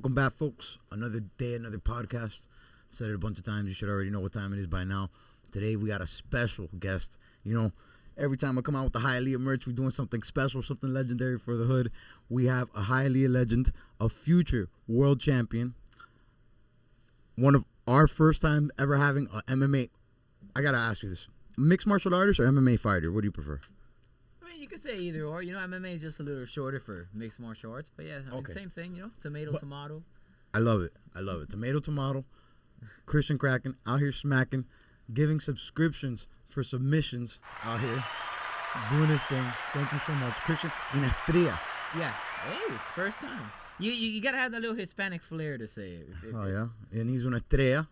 Welcome back, folks. Another day, another podcast. Said it a bunch of times. You should already know what time it is by now. Today, we got a special guest. You know, every time I come out with the Heir merch, we're doing something special, something legendary for the hood. We have a Heir legend, a future world champion, one of our first time ever having a MMA. I got to ask you this. Mixed martial artist or MMA fighter? What do you prefer? I mean, you could say either or. You know, MMA is just a little shorter for mixed martial arts. But yeah, I mean, same thing, you know, tomato. I love it. Tomato. Christian Kraken out here smacking, giving subscriptions for submissions out here, doing his thing. Thank you so much. Kraken Ynastrilla. Yeah. Hey, first time. You got to have that little Hispanic flair to say it. Oh, yeah. And he's una estrella,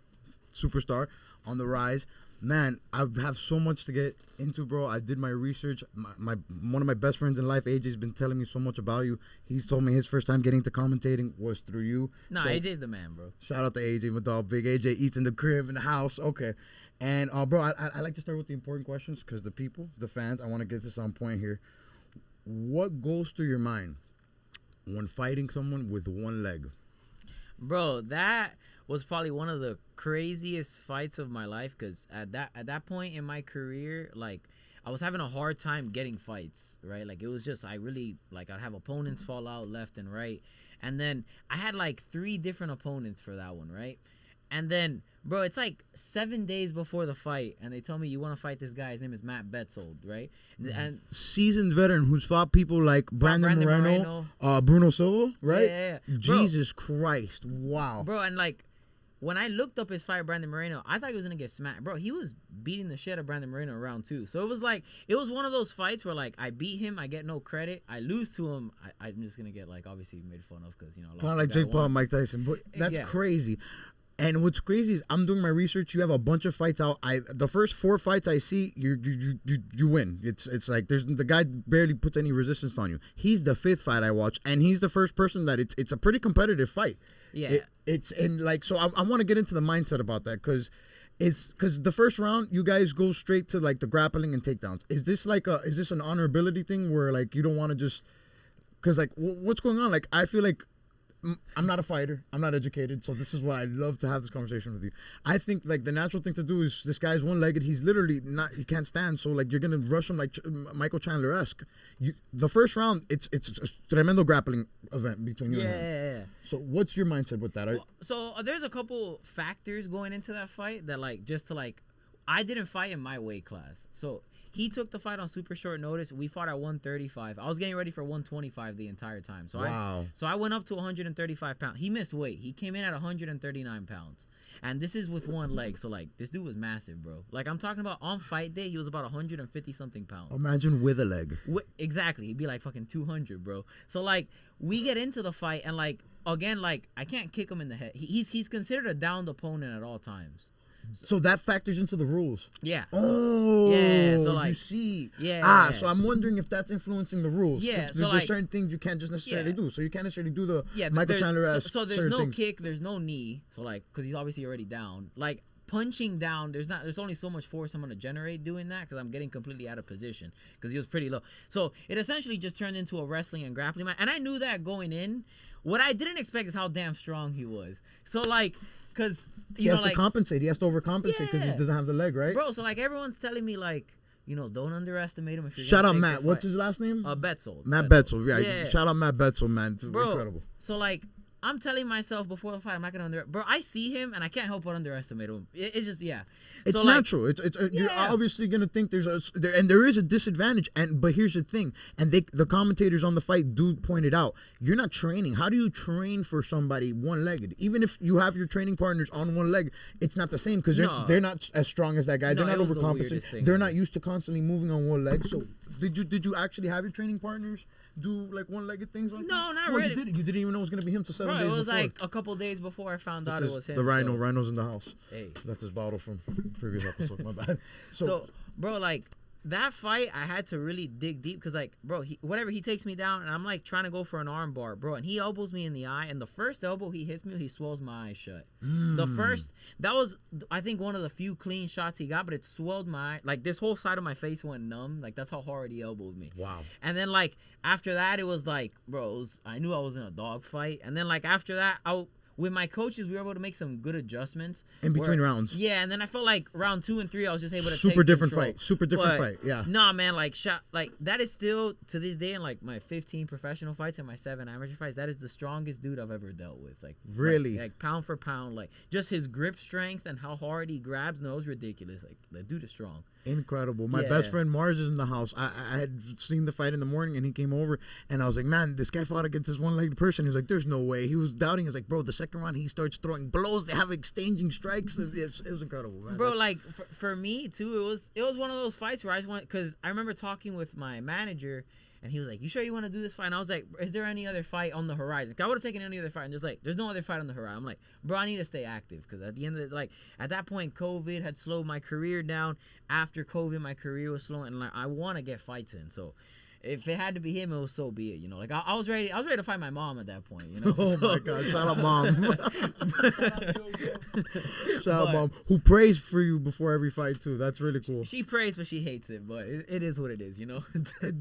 superstar, on the rise. Man, I have so much to get into, bro. I did my research. One of my best friends in life, AJ's been telling me so much about you. He's told me his first time getting to commentating was through you. Nah, so, AJ's the man, bro. Shout out to AJ, my dog. Big AJ eats in the crib, in the house. Okay. And, bro, I like to start with the important questions because the people, the fans, I want to get this on point here. What goes through your mind when fighting someone with one leg? Bro, that was probably one of the craziest fights of my life because at that point in my career, like, I was having a hard time getting fights, right? Like, it was just, I'd have opponents fall out left and right. And then I had like 3 different opponents for that one, right? And then, bro, it's like 7 days before the fight, and they told me, you want to fight this guy. His name is Matt Betzold, right? And seasoned veteran who's fought people like Brandon Moreno, Bruno Silva, right? Yeah. Jesus Christ. Wow. Bro, and like, when I looked up his fight, Brandon Moreno, I thought he was going to get smacked. Bro, he was beating the shit out of Brandon Moreno around 2. So it was like, it was one of those fights where, like, I beat him, I get no credit. I lose to him, I'm just going to get, like, obviously made fun of because, you know. Kind of like Jake Paul and Mike Tyson. But that's crazy. And what's crazy is I'm doing my research. You have a bunch of fights out. The first 4 fights I see, you win. It's like the guy barely puts any resistance on you. He's the 5th fight I watch, and he's the first person that it's a pretty competitive fight. Yeah. So I want to get into the mindset about that because the first round you guys go straight to like the grappling and takedowns. Is this an honorability thing where like you don't want to just because like what's going on? Like I feel like I'm not a fighter. I'm not educated. So this is why I love to have this conversation with you. I think like the natural thing to do is this guy's one-legged. He's literally he can't stand. So like you're going to rush him like Michael Chandler-esque. The first round, it's a tremendo grappling event between you and him. Yeah. So what's your mindset with that? So there's a couple factors going into that fight that like just to like, I didn't fight in my weight class. So he took the fight on super short notice. We fought at 135. I was getting ready for 125 the entire time. So I went up to 135 pounds. He missed weight. He came in at 139 pounds. And this is with one leg. So, like, this dude was massive, bro. Like, I'm talking about on fight day, he was about 150-something pounds. Imagine with a leg. Exactly. He'd be like fucking 200, bro. So, like, we get into the fight, and, like, again, like, I can't kick him in the head. He's considered a downed opponent at all times. So that factors into the rules. Yeah. Oh. Yeah. So like, you see. Yeah. So I'm wondering if that's influencing the rules. Yeah. So there's like, certain things you can't just necessarily do. So you can't necessarily do the Michael Chandler. So there's no kick. There's no knee. So like, because he's obviously already down. Like punching down, there's only so much force I'm gonna generate doing that because I'm getting completely out of position because he was pretty low. So it essentially just turned into a wrestling and grappling match, and I knew that going in. What I didn't expect is how damn strong he was. So like. Because he has to compensate. He has to overcompensate because he doesn't have the leg, right? Bro, so like everyone's telling me like, you know, don't underestimate him. If you're shout out Matt. What's his last name? Betzold. Matt Betzold. Yeah. Shout out Matt Betzold, man. Bro, incredible. So like, I'm telling myself before the fight, I'm not gonna bro, I see him and I can't help but underestimate him. It's just It's so, natural. Like, you're obviously gonna think there is a disadvantage. But here's the thing, and the commentators on the fight do point it out. You're not training. How do you train for somebody one-legged? Even if you have your training partners on one leg, it's not the same because they're not as strong as that guy. They're not overcompensating. They're not used to constantly moving on one leg. So did you actually have your training partners do like one-legged things like that? No, not really. You didn't even know it was gonna be him till 7 days before. It was like a couple days before I found out it was him. The Rhino's in the house. Hey. Left his bottle from previous episode. My bad. So, bro, like that fight, I had to really dig deep because, like, bro, whatever, he takes me down, and I'm, like, trying to go for an arm bar, bro, and he elbows me in the eye, and the first elbow he hits me, he swells my eye shut. That was, I think, one of the few clean shots he got, but it swelled my eye. Like, this whole side of my face went numb. Like, that's how hard he elbowed me. Wow. And then, like, after that, it was like, bro, I knew I was in a dog fight. And then, like, after that, with my coaches, we were able to make some good adjustments in between rounds. Yeah, and then I felt like round 2 and 3, I was just able to super take different control. fight. Super different fight. Yeah. Nah, man, like that is still to this day in like my 15 professional fights and my 7 amateur fights. That is the strongest dude I've ever dealt with. Like really, like pound for pound, like just his grip strength and how hard he grabs. No, it's ridiculous. Like the dude is strong. Incredible. My best friend Mars is in the house. I had seen the fight in the morning, and he came over, and I was like, man, this guy fought against this one-legged person. He was like, there's no way. He was doubting. He was like, bro, the second round, he starts throwing blows. They have exchanging strikes. And it was incredible, man. Bro, like, for me, too, it was one of those fights where I just went, because I remember talking with my manager, and he was like, you sure you want to do this fight? And I was like, is there any other fight on the horizon? I would have taken any other fight. And just like, there's no other fight on the horizon. I'm like, bro, I need to stay active. Because at the end of it, at that point, COVID had slowed my career down. After COVID, my career was slowing. And, like, I want to get fights in. So, if it had to be him, it was so be it, you know. Like I was ready to fight my mom at that point, you know. Oh my God, shout out mom. Shout out mom, who prays for you before every fight too. That's really cool. She prays, but she hates it. But it is what it is, you know.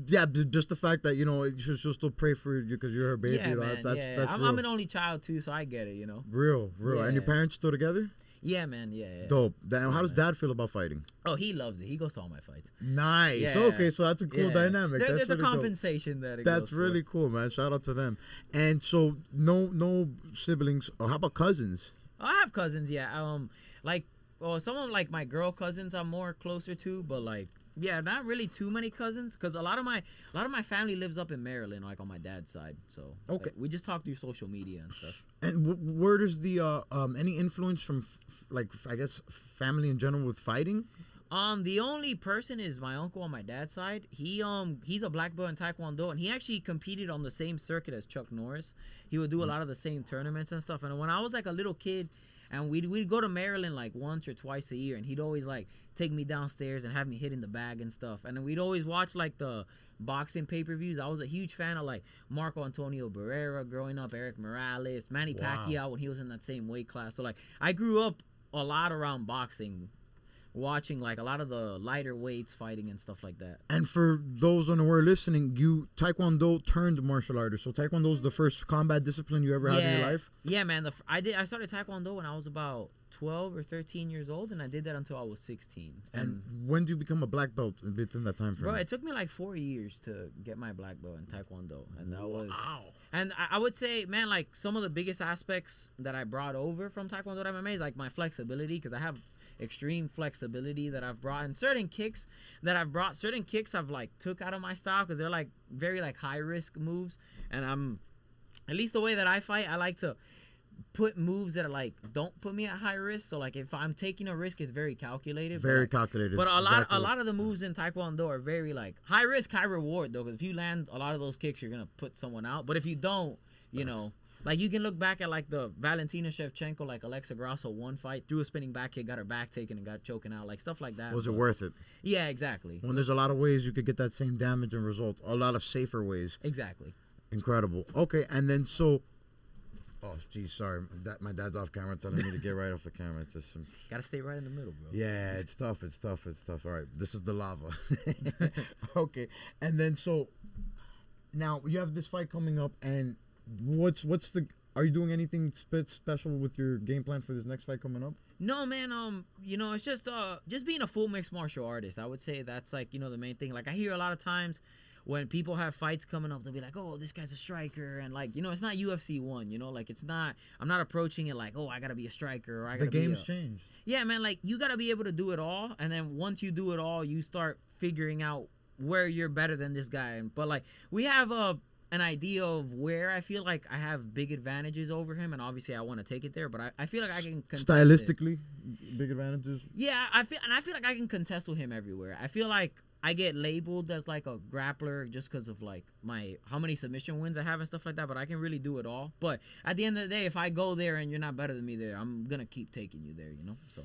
Yeah, just the fact that, you know, she'll still pray for you because you're her baby. Yeah, you know, man. that's I'm an only child too, so I get it, you know. Real. Yeah. And your parents still together? Yeah, man. Yeah. Dope. Damn, how does dad feel about fighting? Oh, he loves it. He goes to all my fights. Nice. Yeah. Okay, so that's a cool dynamic. There's really a compensation that it That's goes really for. cool, man. Shout out to them. And so no siblings. Or how about cousins? I have cousins, yeah. Some of like my girl cousins I'm more closer to, but like, yeah, not really too many cousins, because a lot of my family lives up in Maryland, like on my dad's side. So okay, we just talk through social media and stuff. And where does the any influence from like I guess family in general with fighting? The only person is my uncle on my dad's side. He's a black belt in Taekwondo, and he actually competed on the same circuit as Chuck Norris. He would do a lot of the same tournaments and stuff. And when I was like a little kid, and we'd go to Maryland like once or twice a year, and he'd always like take me downstairs and have me hit in the bag and stuff. And then we'd always watch like the boxing pay-per-views. I was a huge fan of like Marco Antonio Barrera growing up, Eric Morales, Manny Pacquiao when he was in that same weight class. So like I grew up a lot around boxing, watching like a lot of the lighter weights fighting and stuff like that. And for those unaware listening, you Taekwondo turned martial artist. So Taekwondo is the first combat discipline you ever had in your life? Yeah, man. I started Taekwondo when I was about 12 or 13 years old, and I did that until I was 16. And when do you become a black belt within that time frame? Bro, it took me like 4 years to get my black belt in Taekwondo, and that was. And I would say, man, like some of the biggest aspects that I brought over from Taekwondo to MMA is like my flexibility, because I have extreme flexibility that I've brought, and certain kicks I've like took out of my style because they're like very like high risk moves, and I'm, at least the way that I fight, I like to put moves that are like don't put me at high risk. So like if I'm taking a risk, it's very calculated. Calculated. But a lot of the moves in Taekwondo are very like high risk, high reward though, because if you land a lot of those kicks, you're gonna put someone out. But if you don't, you know. Like, you can look back at, like, the Valentina Shevchenko, like, Alexa Grasso one fight, threw a spinning back kick, got her back taken, and got choking out. Like, stuff like that. Was it worth it? Yeah, exactly. When there's a lot of ways you could get that same damage and result. A lot of safer ways. Exactly. Incredible. Okay, and then so... Oh, geez, sorry. My dad's off camera telling me to get right off the camera. It's just gotta stay right in the middle, bro. Yeah, it's tough. All right, this is the lava. Okay, and then so... Now, you have this fight coming up, and... Are you doing anything special with your game plan for this next fight coming up? No, man. You know, it's just being a full mixed martial artist. I would say that's like, you know, the main thing. Like I hear a lot of times when people have fights coming up, they'll be like, "Oh, this guy's a striker," and like, you know, it's not UFC 1. You know, like it's not. I'm not approaching it like, "Oh, I gotta be a striker," or "I gotta." The game's changed. Yeah, man. Like you gotta be able to do it all, and then once you do it all, you start figuring out where you're better than this guy. But like we have an idea of where I feel like I have big advantages over him, and obviously I want to take it there, but I feel like I can contest stylistically big advantages. Yeah, I feel like I can contest with him everywhere. I feel like I get labeled as like a grappler just because of like how many submission wins I have and stuff like that, but I can really do it all. But at the end of the day, if I go there and you're not better than me there, I'm gonna keep taking you there, you know. So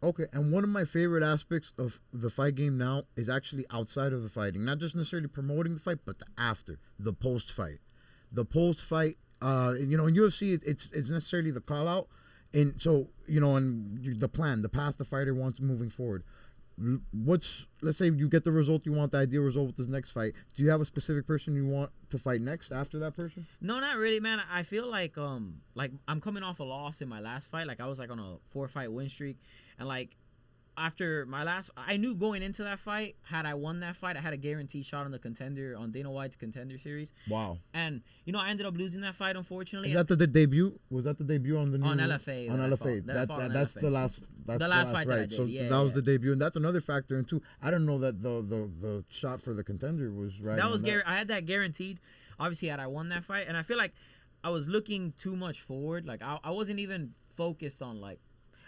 Okay, and one of my favorite aspects of the fight game now is actually outside of the fighting, not just necessarily promoting the fight, but the after, the post fight, in UFC, it's necessarily the call out, and so and the plan, the path the fighter wants moving forward. Let's say you get the result you want, the ideal result with this next fight. Do you have a specific person you want to fight next after that person? No, not really, man. I feel like I'm coming off a loss in my last fight. Like I was like on a 4-fight win streak, and like after my last, I knew going into that fight, had I won that fight, I had a guaranteed shot on the contender, on Dana White's contender series. Wow. And I ended up losing that fight, unfortunately. Is that the debut? Was that the debut on the new on LFA? On LFA. That's the last. That's the last fight. Right. That I did. So that was the debut, and that's another factor. And too, I don't know that the shot for the contender was right. That was I had that guaranteed. Obviously, had I won that fight, and I feel like I was looking too much forward. Like I wasn't even focused on like.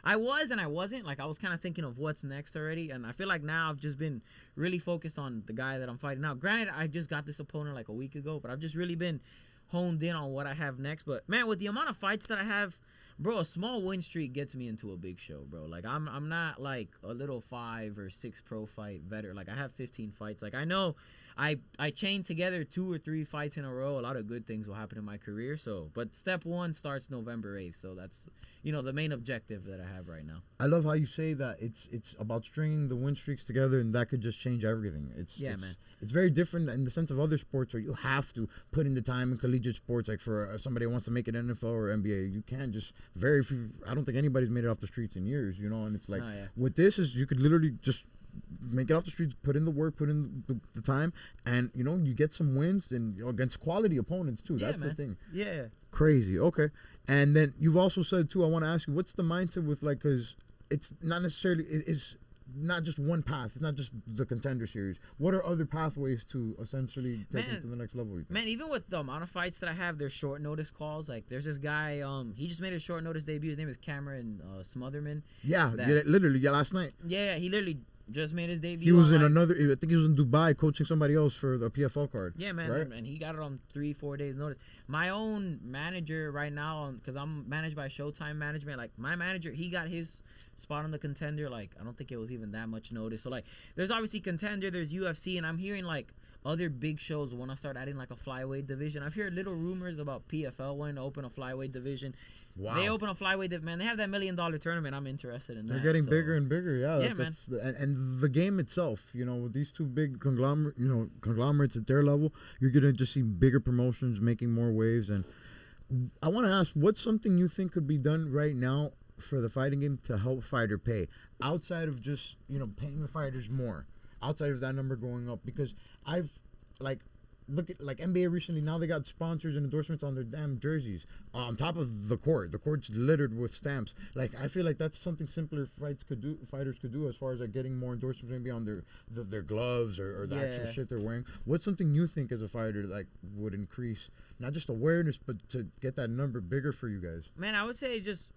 I was and I wasn't. Like, I was kind of thinking of what's next already. And I feel like now I've just been really focused on the guy that I'm fighting now. Granted, I just got this opponent like a week ago, but I've just really been honed in on what I have next. But, man, with the amount of fights that I have, bro, a small win streak gets me into a big show, bro. Like, I'm not like a little 5 or 6 pro fight veteran. Like, I have 15 fights. Like, I know I chained together 2 or 3 fights in a row. A lot of good things will happen in my career. So, but step 1 starts November 8th. So that's, the main objective that I have right now. I love how you say that it's about stringing the win streaks together, and that could just change everything. Man. It's very different in the sense of other sports where you have to put in the time in collegiate sports. Like for somebody who wants to make it NFL or NBA, you can't just I don't think anybody's made it off the streets in years, and it's like with this is you could literally just make it off the streets, put in the work, put in the time, and you get some wins and against quality opponents too. That's the thing. Yeah. Crazy. Okay. And then you've also said too, I want to ask you, what's the mindset with like, because it's not necessarily, it's not just one path. It's not just the contender series. What are other pathways to essentially take it to the next level? Man, even with the amount of fights that I have, there's short notice calls. Like there's this guy, he just made a short notice debut. His name is Cameron Smotherman. Yeah, literally, last night. Yeah, he literally just made his debut. He was in I think he was in Dubai coaching somebody else for the PFL card. Yeah, man, right? And he got it on 3-4 days notice. My own manager right now, because I'm managed by Showtime Management, like my manager, he got his spot on the contender. Like I don't think it was even that much notice. So like there's obviously contender, there's UFC, and I'm hearing like other big shows want to start adding like a flyweight division. I've heard little rumors about PFL wanting to open a flyweight division. Wow. They open a flyweight, man. They have that $1 million tournament. I'm interested in that. They're getting bigger and bigger. Yeah, man. And the game itself, with these two big conglomerates at their level, you're gonna just see bigger promotions making more waves. And I want to ask, what's something you think could be done right now for the fighting game to help fighter pay outside of just paying the fighters more, outside of that number going up? Because I've look at like NBA recently, now they got sponsors and endorsements on their damn jerseys on top of the court. The court's littered with stamps. Like I feel like that's something simpler fighters could do as far as like getting more endorsements maybe on their gloves or the actual shit they're wearing. What's something you think as a fighter like would increase not just awareness but to get that number bigger for you guys? Man, I would say just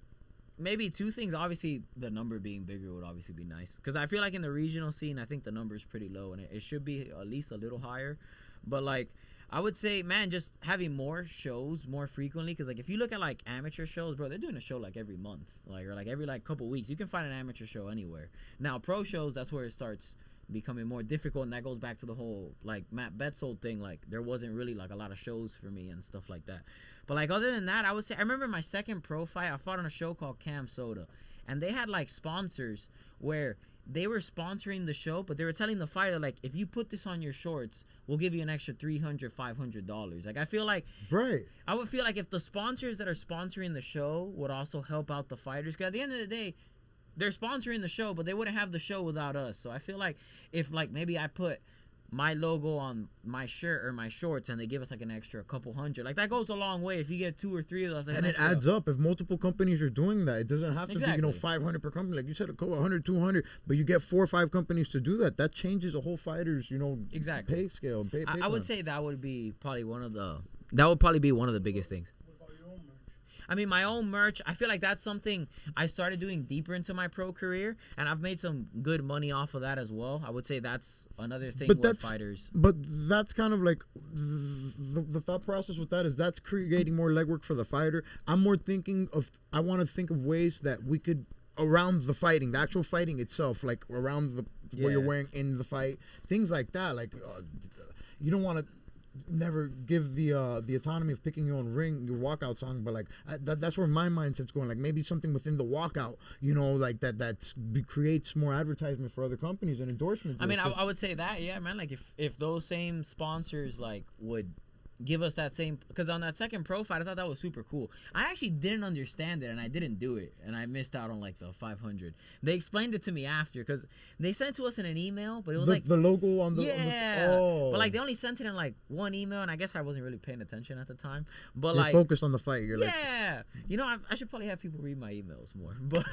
maybe 2 things. Obviously, the number being bigger would obviously be nice, because I feel like in the regional scene, I think the number is pretty low, and it should be at least a little higher. But like I would say, man, just having more shows more frequently, because like if you look at like amateur shows, bro, they're doing a show like every month, or like every like couple weeks. You can find an amateur show anywhere. Now pro shows, that's where it starts becoming more difficult, and that goes back to the whole like Matt Betzold thing. Like there wasn't really like a lot of shows for me and stuff like that. But like other than that, I would say I remember my second pro fight, I fought on a show called Cam Soda, and they had like sponsors where they were sponsoring the show, but they were telling the fighter, like, if you put this on your shorts, we'll give you an extra $300, $500. Like, I feel like, right. I would feel like if the sponsors that are sponsoring the show would also help out the fighters, because at the end of the day, they're sponsoring the show, but they wouldn't have the show without us. So I feel like if, like, maybe I put my logo on my shirt or my shorts and they give us like an extra couple hundred, like that goes a long way. If you get 2 or 3 of those, like, and it adds up. If multiple companies are doing that, it doesn't have to be 500 per company, like you said, 100, 200, but you get 4 or 5 companies to do that. That changes a whole fighter's pay scale. I would say that would be probably one of the biggest things. I mean, my own merch, I feel like that's something I started doing deeper into my pro career, and I've made some good money off of that as well. I would say that's another thing with fighters. But that's kind of like the thought process with that is that's creating more legwork for the fighter. I'm more thinking of, I want to think of ways that we could around the fighting, the actual fighting itself, like around the what you're wearing in the fight, things like that. Like you don't want to never give the autonomy of picking your own ring, your walkout song, but like that's where my mindset's going. Like maybe something within the walkout, you know, like that creates more advertisement for other companies and endorsement. I mean, I would say that, yeah, man. Like if those same sponsors like would give us that same, because on that second pro fight I thought that was super cool. I actually didn't understand it and I didn't do it and I missed out on like the 500. They explained it to me after because they sent it to us in an email, but it was like the logo on the but like they only sent it in like one email and I guess I wasn't really paying attention at the time, but you're like focused on the fight. You're you know, I should probably have people read my emails more, but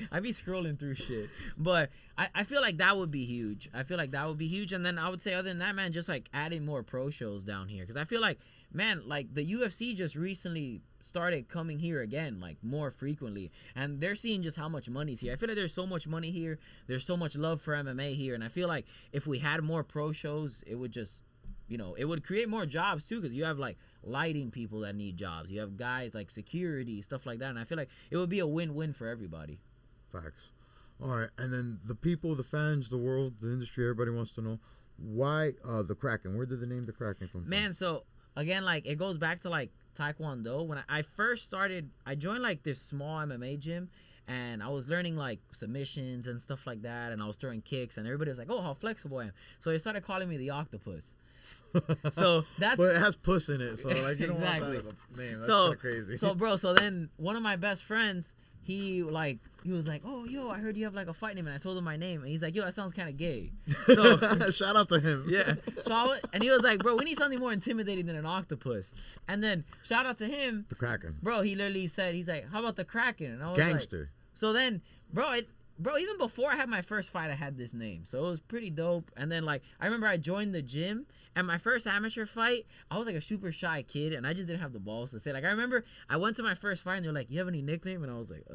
I be scrolling through shit. But I feel like that would be huge. And then I would say, other than that, man, just like adding more pro shows down here. Because I feel like, man, like the UFC just recently started coming here again, like more frequently. And they're seeing just how much money's here. I feel like there's so much money here. There's so much love for MMA here. And I feel like if we had more pro shows, it would just, you know, it would create more jobs too. Because you have like lighting people that need jobs. You have guys like security, stuff like that. And I feel like it would be a win-win for everybody. Facts. All right. And then the people, the fans, the world, the industry, everybody wants to know, why the Kraken? Where did the name the Kraken come from? Man, so again, like it goes back to like Taekwondo. When I first started, I joined like this small MMA gym and I was learning like submissions and stuff like that, and I was throwing kicks and everybody was like, oh, how flexible I am. So they started calling me the octopus. So that's, but it has puss in it, so like you don't exactly. want that as a name. That's so kind of crazy. So bro, so then one of my best friends, he was like, oh, yo, I heard you have like a fight name, and I told him my name, and he's like, yo, that sounds kind of gay. So shout out to him. Yeah. So and he was like, bro, we need something more intimidating than an octopus. And then shout out to him, the Kraken. Bro, he literally said, he's like, how about the Kraken? And I was gangster. Like, so then, bro, even before I had my first fight, I had this name, so it was pretty dope. And then like I remember I joined the gym. And my first amateur fight, I was like a super shy kid, and I just didn't have the balls to say. Like I remember I went to my first fight, and they're like, "You have any nickname?" And I was like,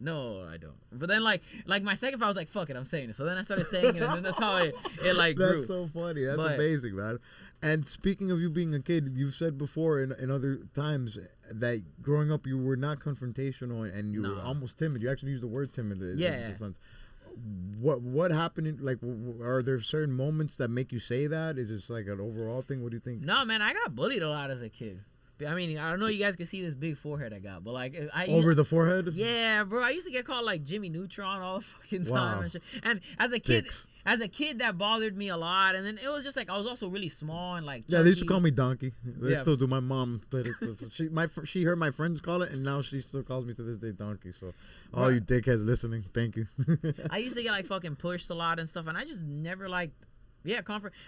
no, I don't. But then like my second fight, I was like, fuck it, I'm saying it. So then I started saying it, and then that's how it like grew. That's so funny. That's amazing, man. And speaking of you being a kid, you've said before in other times that growing up you were not confrontational and you were almost timid. You actually used the word timid. In sense. What happened? Like, are there certain moments that make you say that? Is this like an overall thing? What do you think? No, man, I got bullied a lot as a kid. I mean, I don't know if you guys can see this big forehead I got, but like over the forehead. Yeah, bro. I used to get called like Jimmy Neutron all the fucking time and shit. And as a kid, that bothered me a lot. And then it was just like I was also really small and like chunky. Yeah, they used to call me Donkey. They still do. My mom, she heard my friends call it, and now she still calls me to this day Donkey. So, all you dickheads listening, thank you. I used to get like fucking pushed a lot and stuff, and I just never liked. Yeah,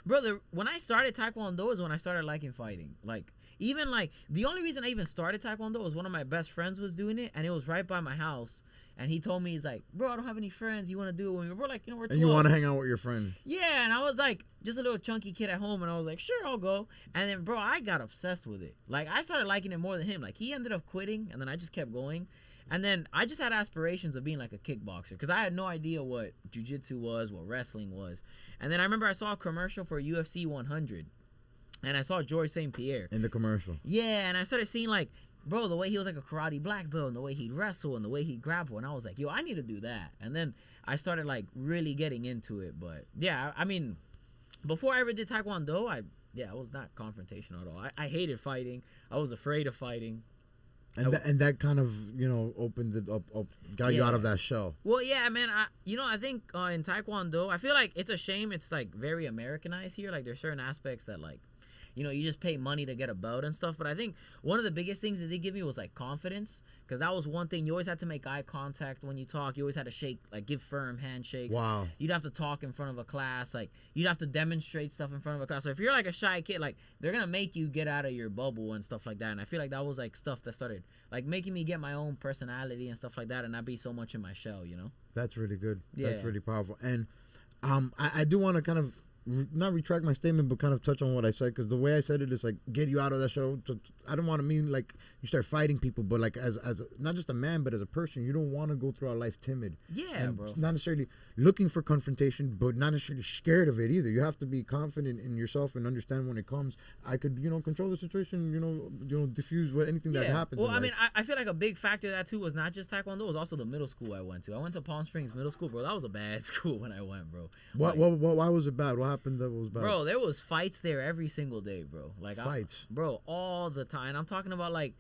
brother. When I started Taekwondo is when I started liking fighting. Like. Even like the only reason I even started Taekwondo was one of my best friends was doing it, and it was right by my house. And he told me, he's like, bro, I don't have any friends. You want to do it? We're like, you know, we're 12. And you want to hang out with your friend? Yeah, and I was like, just a little chunky kid at home, and I was like, sure, I'll go. And then, bro, I got obsessed with it. Like, I started liking it more than him. Like, he ended up quitting, and then I just kept going. And then I just had aspirations of being like a kickboxer because I had no idea what jiu-jitsu was, what wrestling was. And then I remember I saw a commercial for UFC 100. And I saw George St. Pierre. In the commercial. Yeah, and I started seeing, like, bro, the way he was like a karate black belt and the way he'd wrestle and the way he'd grapple. And I was like, yo, I need to do that. And then I started, like, really getting into it. But, yeah, I mean, before I ever did Taekwondo, I was not confrontational at all. I hated fighting. I was afraid of fighting. And that kind of, you know, opened it up got you out of that shell. Well, yeah, man. I think in Taekwondo, I feel like it's a shame it's, like, very Americanized here. Like, there's certain aspects that, like, you know, you just pay money to get a belt and stuff. But I think one of the biggest things that they give me was, like, confidence. Because that was one thing. You always had to make eye contact when you talk. You always had to shake, like, give firm handshakes. Wow. You'd have to talk in front of a class. Like, you'd have to demonstrate stuff in front of a class. So if you're, like, a shy kid, like, they're going to make you get out of your bubble and stuff like that. And I feel like that was, like, stuff that started, like, making me get my own personality and stuff like that and not be so much in my shell, you know? That's really good. Yeah. That's really powerful. And I do want to kind of not retract my statement, but kind of touch on what I said, because the way I said it is like get you out of that show. I don't want to mean like you start fighting people, but like as not just a man, but as a person, you don't want to go through our life timid. Yeah, and bro. not necessarily looking for confrontation, but not necessarily scared of it either. You have to be confident in yourself and understand when it comes. I could, control the situation. Diffuse anything that happens. Well, I mean, I feel like a big factor of that too was not just Taekwondo, it was also the middle school I went to. I went to Palm Springs Middle School, bro. That was a bad school when I went, bro. Why was it bad? What happened that was bad? Bro, there was fights there every single day, bro. Like fights, bro, all the time. I'm talking about like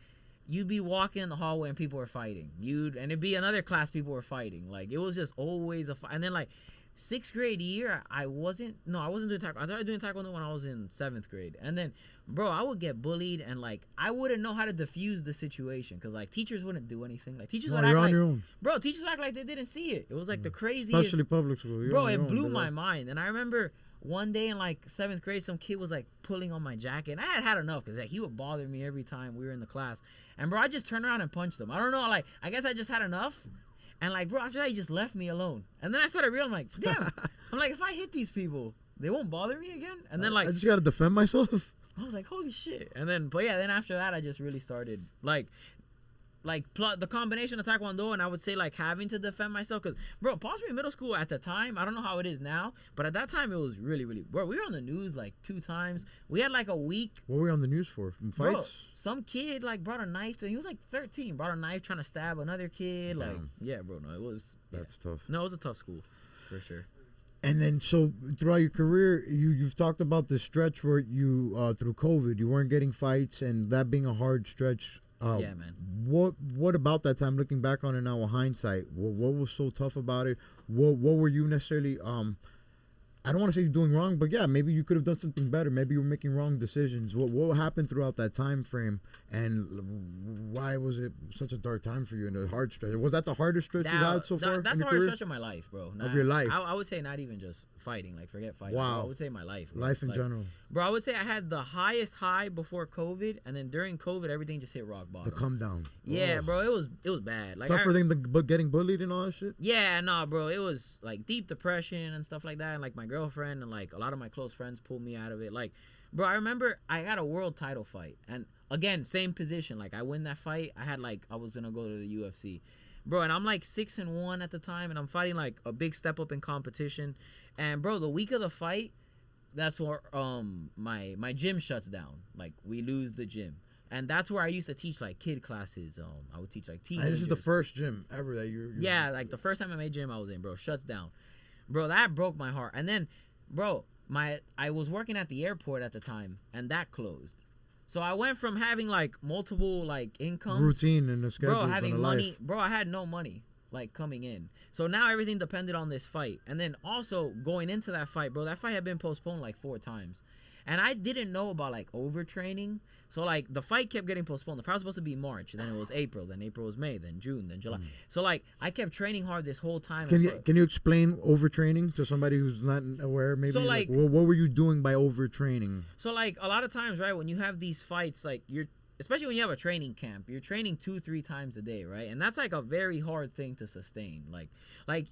you'd be walking in the hallway and people were fighting. And it'd be another class people were fighting. Like it was just always a fight. And then like 6th grade year, I wasn't doing Taekwondo. I started doing Taekwondo when I was in 7th grade. And then, bro, I would get bullied and like I wouldn't know how to diffuse the situation because like teachers wouldn't do anything. Like teachers would act like, your own. Bro, teachers would act like they didn't see it. It was like the craziest. Especially public school. Bro, it blew my mind. And I remember one day in like 7th grade, some kid was like pulling on my jacket. And I had had enough because like, he would bother me every time we were in the class. And bro, I just turned around and punched him. I don't know, like I guess I just had enough. And like, bro, after that, he just left me alone. And then I started realizing, like, damn. I'm like, if I hit these people, they won't bother me again. And then like, I just gotta defend myself. I was like, holy shit. And then, but yeah, then after that, I just really started like the combination of Taekwondo and I would say like having to defend myself. Because, bro, Palm Springs Middle School at the time, I don't know how it is now, but at that time, it was really, really, bro, we were on the news like 2 times. We had like a week. What were we on the news for? From fights? Bro, some kid like brought a knife to, he was like 13, brought a knife trying to stab another kid. Damn. Like, yeah, bro, no, it was. That's tough. No, it was a tough school, for sure. And then, so throughout your career, you've talked about the stretch where you, through COVID, you weren't getting fights and that being a hard stretch. Yeah, man. What about that time, looking back on it now with hindsight, what was so tough about it? What were you necessarily, I don't want to say you're doing wrong, but yeah, maybe you could have done something better. Maybe you were making wrong decisions. What happened throughout that time frame, and why was it such a dark time for you in a hard stretch? Was that the hardest stretch you've had so far? That's the hardest stretch of my life, bro. Of your life? I would say not even just fighting. Like, forget fighting. Wow. Bro, I would say my life. Bro. Life in general. Bro, I would say I had the highest high before COVID, and then during COVID, everything just hit rock bottom. The come down. Yeah, bro, it was bad. Like, tougher than getting bullied and all that shit? Yeah, nah, bro. It was like deep depression and stuff like that. And like my girlfriend and like a lot of my close friends pulled me out of it. Like, bro, I remember I got a world title fight. And again, same position. Like, I win that fight. I was going to go to the UFC. Bro, and I'm like 6-1 at the time. And I'm fighting like a big step up in competition. And bro, the week of the fight, that's where my gym shuts down. Like, we lose the gym. And that's where I used to teach like kid classes. I would teach like teenagers. This is the first gym ever that you're yeah, like the first MMA gym I was in, bro, shuts down. Bro, that broke my heart. And then, bro, I was working at the airport at the time, and that closed. So I went from having like multiple like incomes, routine and a schedule, bro, having money, life. Bro, I had no money like coming in. So now everything depended on this fight. And then also going into that fight, bro, that fight had been postponed like 4 times. And I didn't know about like overtraining. So like the fight kept getting postponed. The fight was supposed to be March, then it was April, then April was May, then June, then July. So like I kept training hard this whole time. Can you explain overtraining to somebody who's not aware? Maybe so like what were you doing by overtraining? So like a lot of times, right, when you have these fights, like especially when you have a training camp, you're training 2-3 times a day, right? And that's like a very hard thing to sustain. Like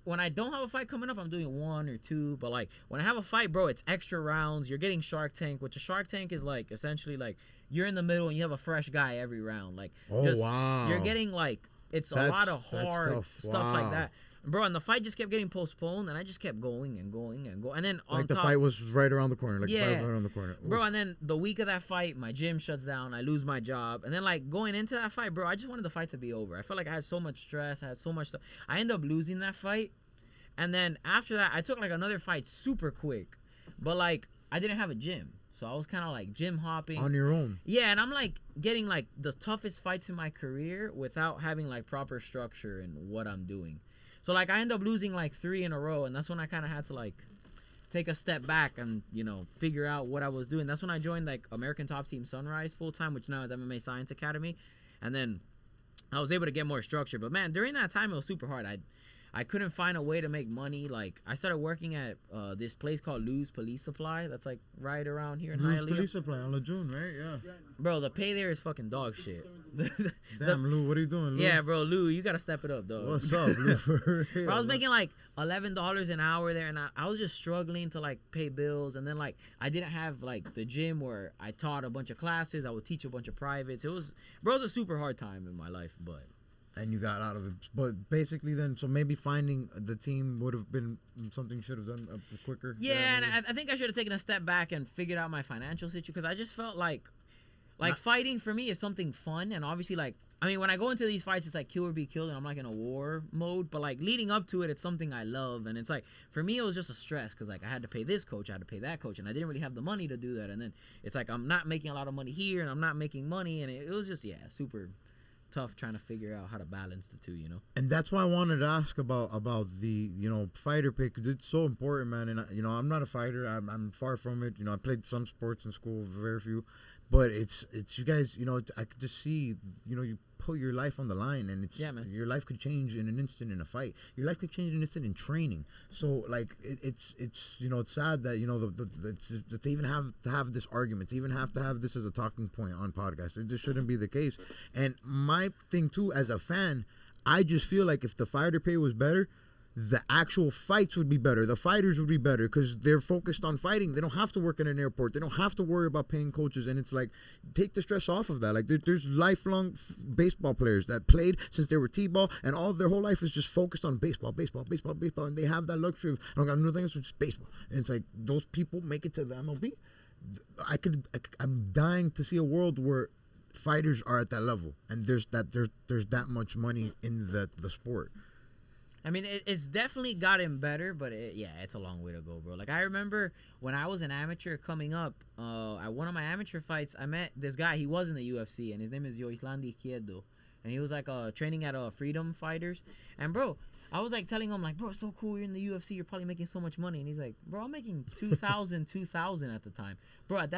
when I don't have a fight coming up, I'm doing 1 or 2. But like when I have a fight, bro, it's extra rounds. You're getting Shark Tank, which a Shark Tank is like essentially like you're in the middle and you have a fresh guy every round. Like, wow, you're getting like it's a lot of hard stuff like that. Bro, and the fight just kept getting postponed, and I just kept going and going and going. And then on like top, the fight was right around the corner. Like yeah, the fight was right around the corner. Bro, and then the week of that fight, my gym shuts down. I lose my job. And then, like, going into that fight, bro, I just wanted the fight to be over. I felt like I had so much stress. I had so much stuff. I ended up losing that fight. And then after that, I took, like, another fight super quick. But, like, I didn't have a gym. So I was kind of, like, gym hopping. On your own. Yeah, and I'm, like, getting, like, the toughest fights in my career without having, like, proper structure in what I'm doing. So, like, I ended up losing, like, 3 in a row, and that's when I kind of had to, like, take a step back and, figure out what I was doing. That's when I joined, like, American Top Team Sunrise full-time, which now is MMA Science Academy. And then I was able to get more structure. But, man, during that time, it was super hard. I couldn't find a way to make money. Like I started working at this place called Lou's Police Supply. That's like right around here in Lou's Hialeah. Police Supply on Lejeune, right? Yeah. Bro, the pay there is fucking dog shit. Damn, Lou, what are you doing, Lou? Yeah, bro, Lou, you gotta step it up, dog. What's up, Lou? For real, Bro, I was making like $11 an hour there, and I was just struggling to like pay bills, and then like I didn't have like the gym where I taught a bunch of classes. I would teach a bunch of privates. It was a super hard time in my life, but. And you got out of it, but basically then, so maybe finding the team would have been something you should have done quicker. Yeah, and I think I should have taken a step back and figured out my financial situation, because I just felt like fighting for me is something fun, and obviously like I mean when I go into these fights it's like kill or be killed, and I'm like in a war mode, but like leading up to it it's something I love, and it's like for me it was just a stress because like I had to pay this coach, I had to pay that coach, and I didn't really have the money to do that, and then it's like I'm not making a lot of money here and I'm not making money, and it was just super tough trying to figure out how to balance the two, you know. And that's why I wanted to ask about the fighter pay, because it's so important, man. And I'm not a fighter. I'm far from it. I played some sports in school, very few, but it's you guys. I could just see. You put your life on the line, and it's man. Your life could change in an instant in a fight. Your life could change in an instant in training. So like it's sad that that they even have to have this argument, to even have to have this as a talking point on podcasts. It just shouldn't be the case. And my thing too, as a fan, I just feel like if the fighter pay was better, the actual fights would be better. The fighters would be better because they're focused on fighting. They don't have to work in an airport. They don't have to worry about paying coaches. And it's like, take the stress off of that. Like there's lifelong baseball players that played since they were T-ball, and all of their whole life is just focused on baseball. And they have that luxury of, I don't got nothing else, it's just baseball. And it's like, those people make it to the MLB. I'm dying to see a world where fighters are at that level, and there's that much money in the sport. I mean, it's definitely gotten better, but it's a long way to go, bro. Like, I remember when I was an amateur coming up, at one of my amateur fights, I met this guy. He was in the UFC, and his name is Yoislandi Izquierdo. And he was, like, training at Freedom Fighters. And, bro, I was, like, telling him, like, bro, it's so cool. You're in the UFC. You're probably making so much money. And he's like, bro, I'm making $2,000 at the time. Bro, at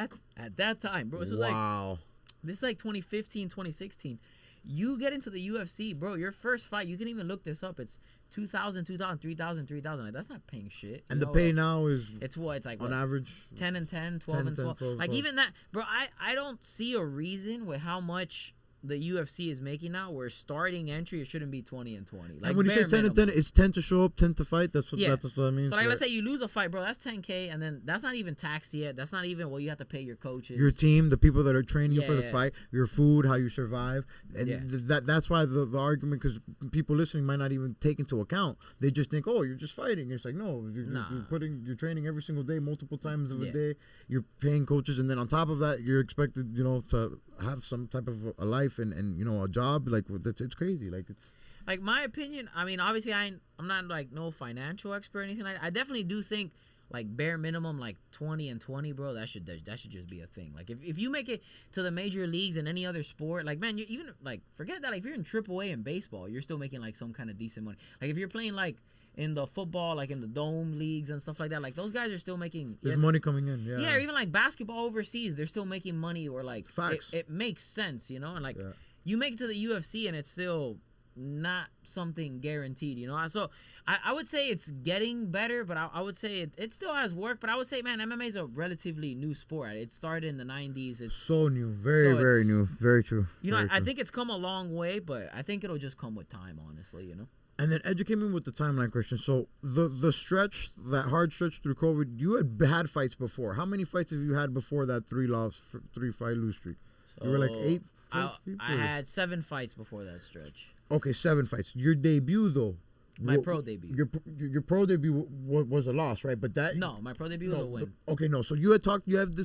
that time, bro, this was, wow. This is, like, 2015, 2016. You get into the UFC, bro, your first fight, you can even look this up. It's $2,000, $3,000. Like, that's not paying shit. And the pay now is it's like on average 10 and 10, 12 and 12. Like 12. Even that, bro, I don't see a reason with how much the UFC is making now where starting entry it shouldn't be 20 and 20. Like, and when you say 10 and 10, it's 10 to show up, 10 to fight. That's what I mean. So like, let's say you lose a fight, bro. That's $10K, and then that's not even taxed yet. That's not even you have to pay your coaches, your team, the people that are training you for the fight, your food, how you survive, and that's why the argument, because people listening might not even take into account. They just think, oh, you're just fighting. It's like, no, you're training every single day, multiple times of a day. You're paying coaches, and then on top of that, you're expected, to have some type of a life and a job. Like, it's crazy. Like, it's like, my opinion, I mean, obviously I'm not like no financial expert or anything. I definitely do think like bare minimum like 20 and 20, bro, that should just be a thing. Like, if you make it to the major leagues in any other sport, like, man, you even like forget that, like, if you're in AAA in baseball, you're still making like some kind of decent money. Like, if you're playing like in the football, like in the dome leagues and stuff like that, like those guys are still making. There's money coming in, yeah. Yeah, or even like basketball overseas, they're still making money, or like it makes sense, and like you make it to the UFC and it's still not something guaranteed, So I would say it's getting better, but I would say it still has work. But I would say, man, MMA is a relatively new sport. It started in the 90s. It's so new, very new, very true. I think it's come a long way, but I think it'll just come with time, honestly, And then educate me with the timeline, Christian. So the stretch, that hard stretch through COVID, you had fights before. How many fights have you had before that 3-fight lose streak? So you were like 8 fights? I had 7 fights before that stretch. Okay, 7 fights. Your debut, though. My pro debut. Your pro debut was a loss, right? But no, my pro debut was a win. No. So you had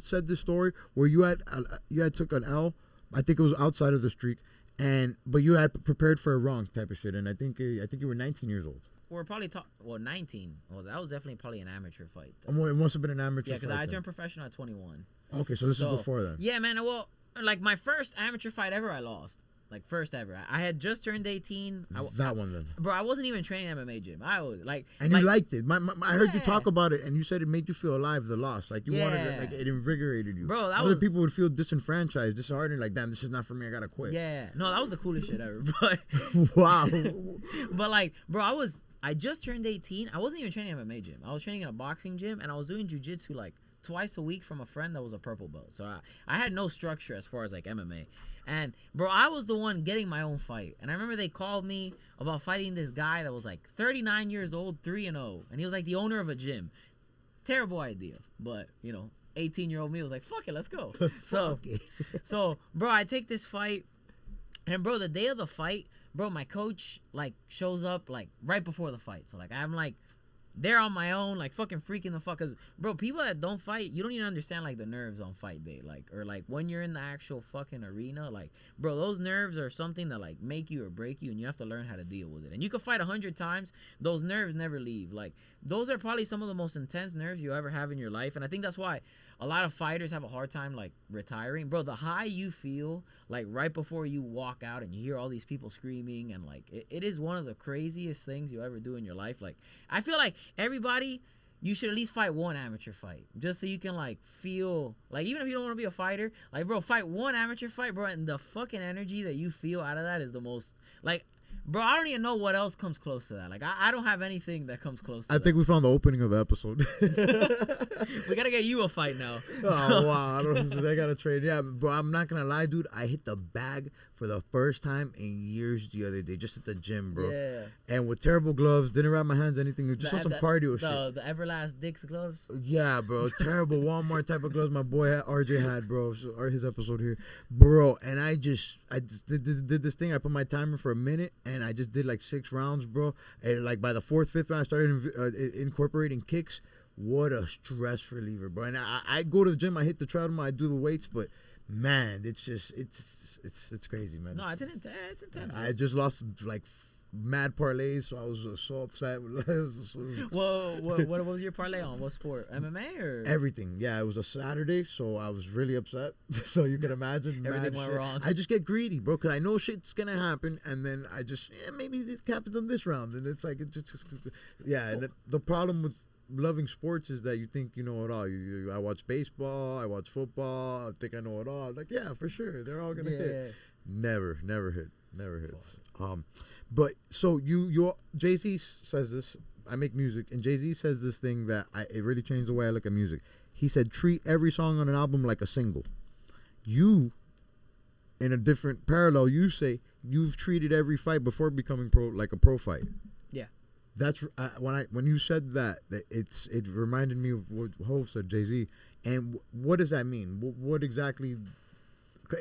said this story where you had took an L. I think it was outside of the streak. But you had prepared for a wrong type of shit, and I think you were 19 years old. We're probably 19. Well, that was definitely probably an amateur fight. It must have been an amateur. Yeah, because I turned professional at 21. Okay, so this is before then. Yeah, man. Well, like my first amateur fight ever, I lost. Like, first ever. I had just turned 18. That one then. Bro, I wasn't even training MMA gym. I was like... And you liked it. I heard you talk about it, and you said it made you feel alive, the loss. Like, you wanted it, like, it invigorated you. Bro, Other people would feel disenfranchised, disheartened, like, damn, this is not for me, I gotta quit. Yeah. No, that was the coolest shit ever. But wow. But, like, bro, I was I just turned 18. I wasn't even training at MMA gym. I was training in a boxing gym, and I was doing jiu-jitsu like twice a week from a friend that was a purple belt. So I had no structure as far as like MMA. And bro, I was the one getting my own fight. And I remember they called me about fighting this guy that was like 39 years old, 3-0, and he was like the owner of a gym. Terrible idea, but 18-year-old me was like, fuck it, let's go. So bro, I take this fight, and bro, the day of the fight, bro, my coach like shows up like right before the fight. So like I'm like there on my own, like fucking freaking the fuck. Cause bro, people that don't fight, you don't even understand like the nerves on fight day, like, or like when you're in the actual fucking arena, like bro, those nerves are something that like make you or break you, and you have to learn how to deal with it. And you can fight 100 times, those nerves never leave. Like those are probably some of the most intense nerves you ever have in your life. And I think that's why a lot of fighters have a hard time like retiring, bro. The high you feel like right before you walk out and you hear all these people screaming, and like it is one of the craziest things you ever do in your life. Like I feel like everybody, you should at least fight one amateur fight, just so you can like feel like, even if you don't want to be a fighter, like bro, fight one amateur fight, bro, and the fucking energy that you feel out of that is the most like, bro, I don't even know what else comes close to that. Like, I don't have anything that comes close to that. I think we found the opening of the episode. We got to get you a fight now. Oh, wow. I got to trade. Yeah, bro, I'm not going to lie, dude. I hit the bag for the first time in years the other day, just at the gym, bro. Yeah. And with terrible gloves, didn't wrap my hands, anything. Just on some cardio shit. The Everlast Dicks gloves? Yeah, bro. Terrible Walmart type of gloves my boy RJ had, bro. Or his episode here. Bro, and I just did this thing. I put my timer for a minute, and I just did like 6 rounds, bro. And like by the 4th, 5th round, I started incorporating kicks. What a stress reliever, bro. And I go to the gym, I hit the treadmill, I do the weights, but man, it's just it's crazy, man. No, it's intense. I just lost like mad parlays, so I was so upset. Well, what was your parlay on? What sport? MMA or everything? Yeah, it was a Saturday, so I was really upset. So you can imagine everything went wrong. I just get greedy, bro, because I know shit's gonna happen, and then I just maybe it happens on this round, and it's like it just And the problem with loving sports is that you think you know it all. I watch baseball, I watch football, I think I know it all. Like, yeah, for sure, they're all gonna hit. Never hits. But so you Jay-Z says this. I make music, and Jay-Z says this thing that it really changed the way I look at music. He said, treat every song on an album like a single. You, in a different parallel, you say you've treated every fight before becoming pro like a pro fight. Yeah. That's when you said that it reminded me of what Hov said, Jay-Z. And what does that mean? What exactly?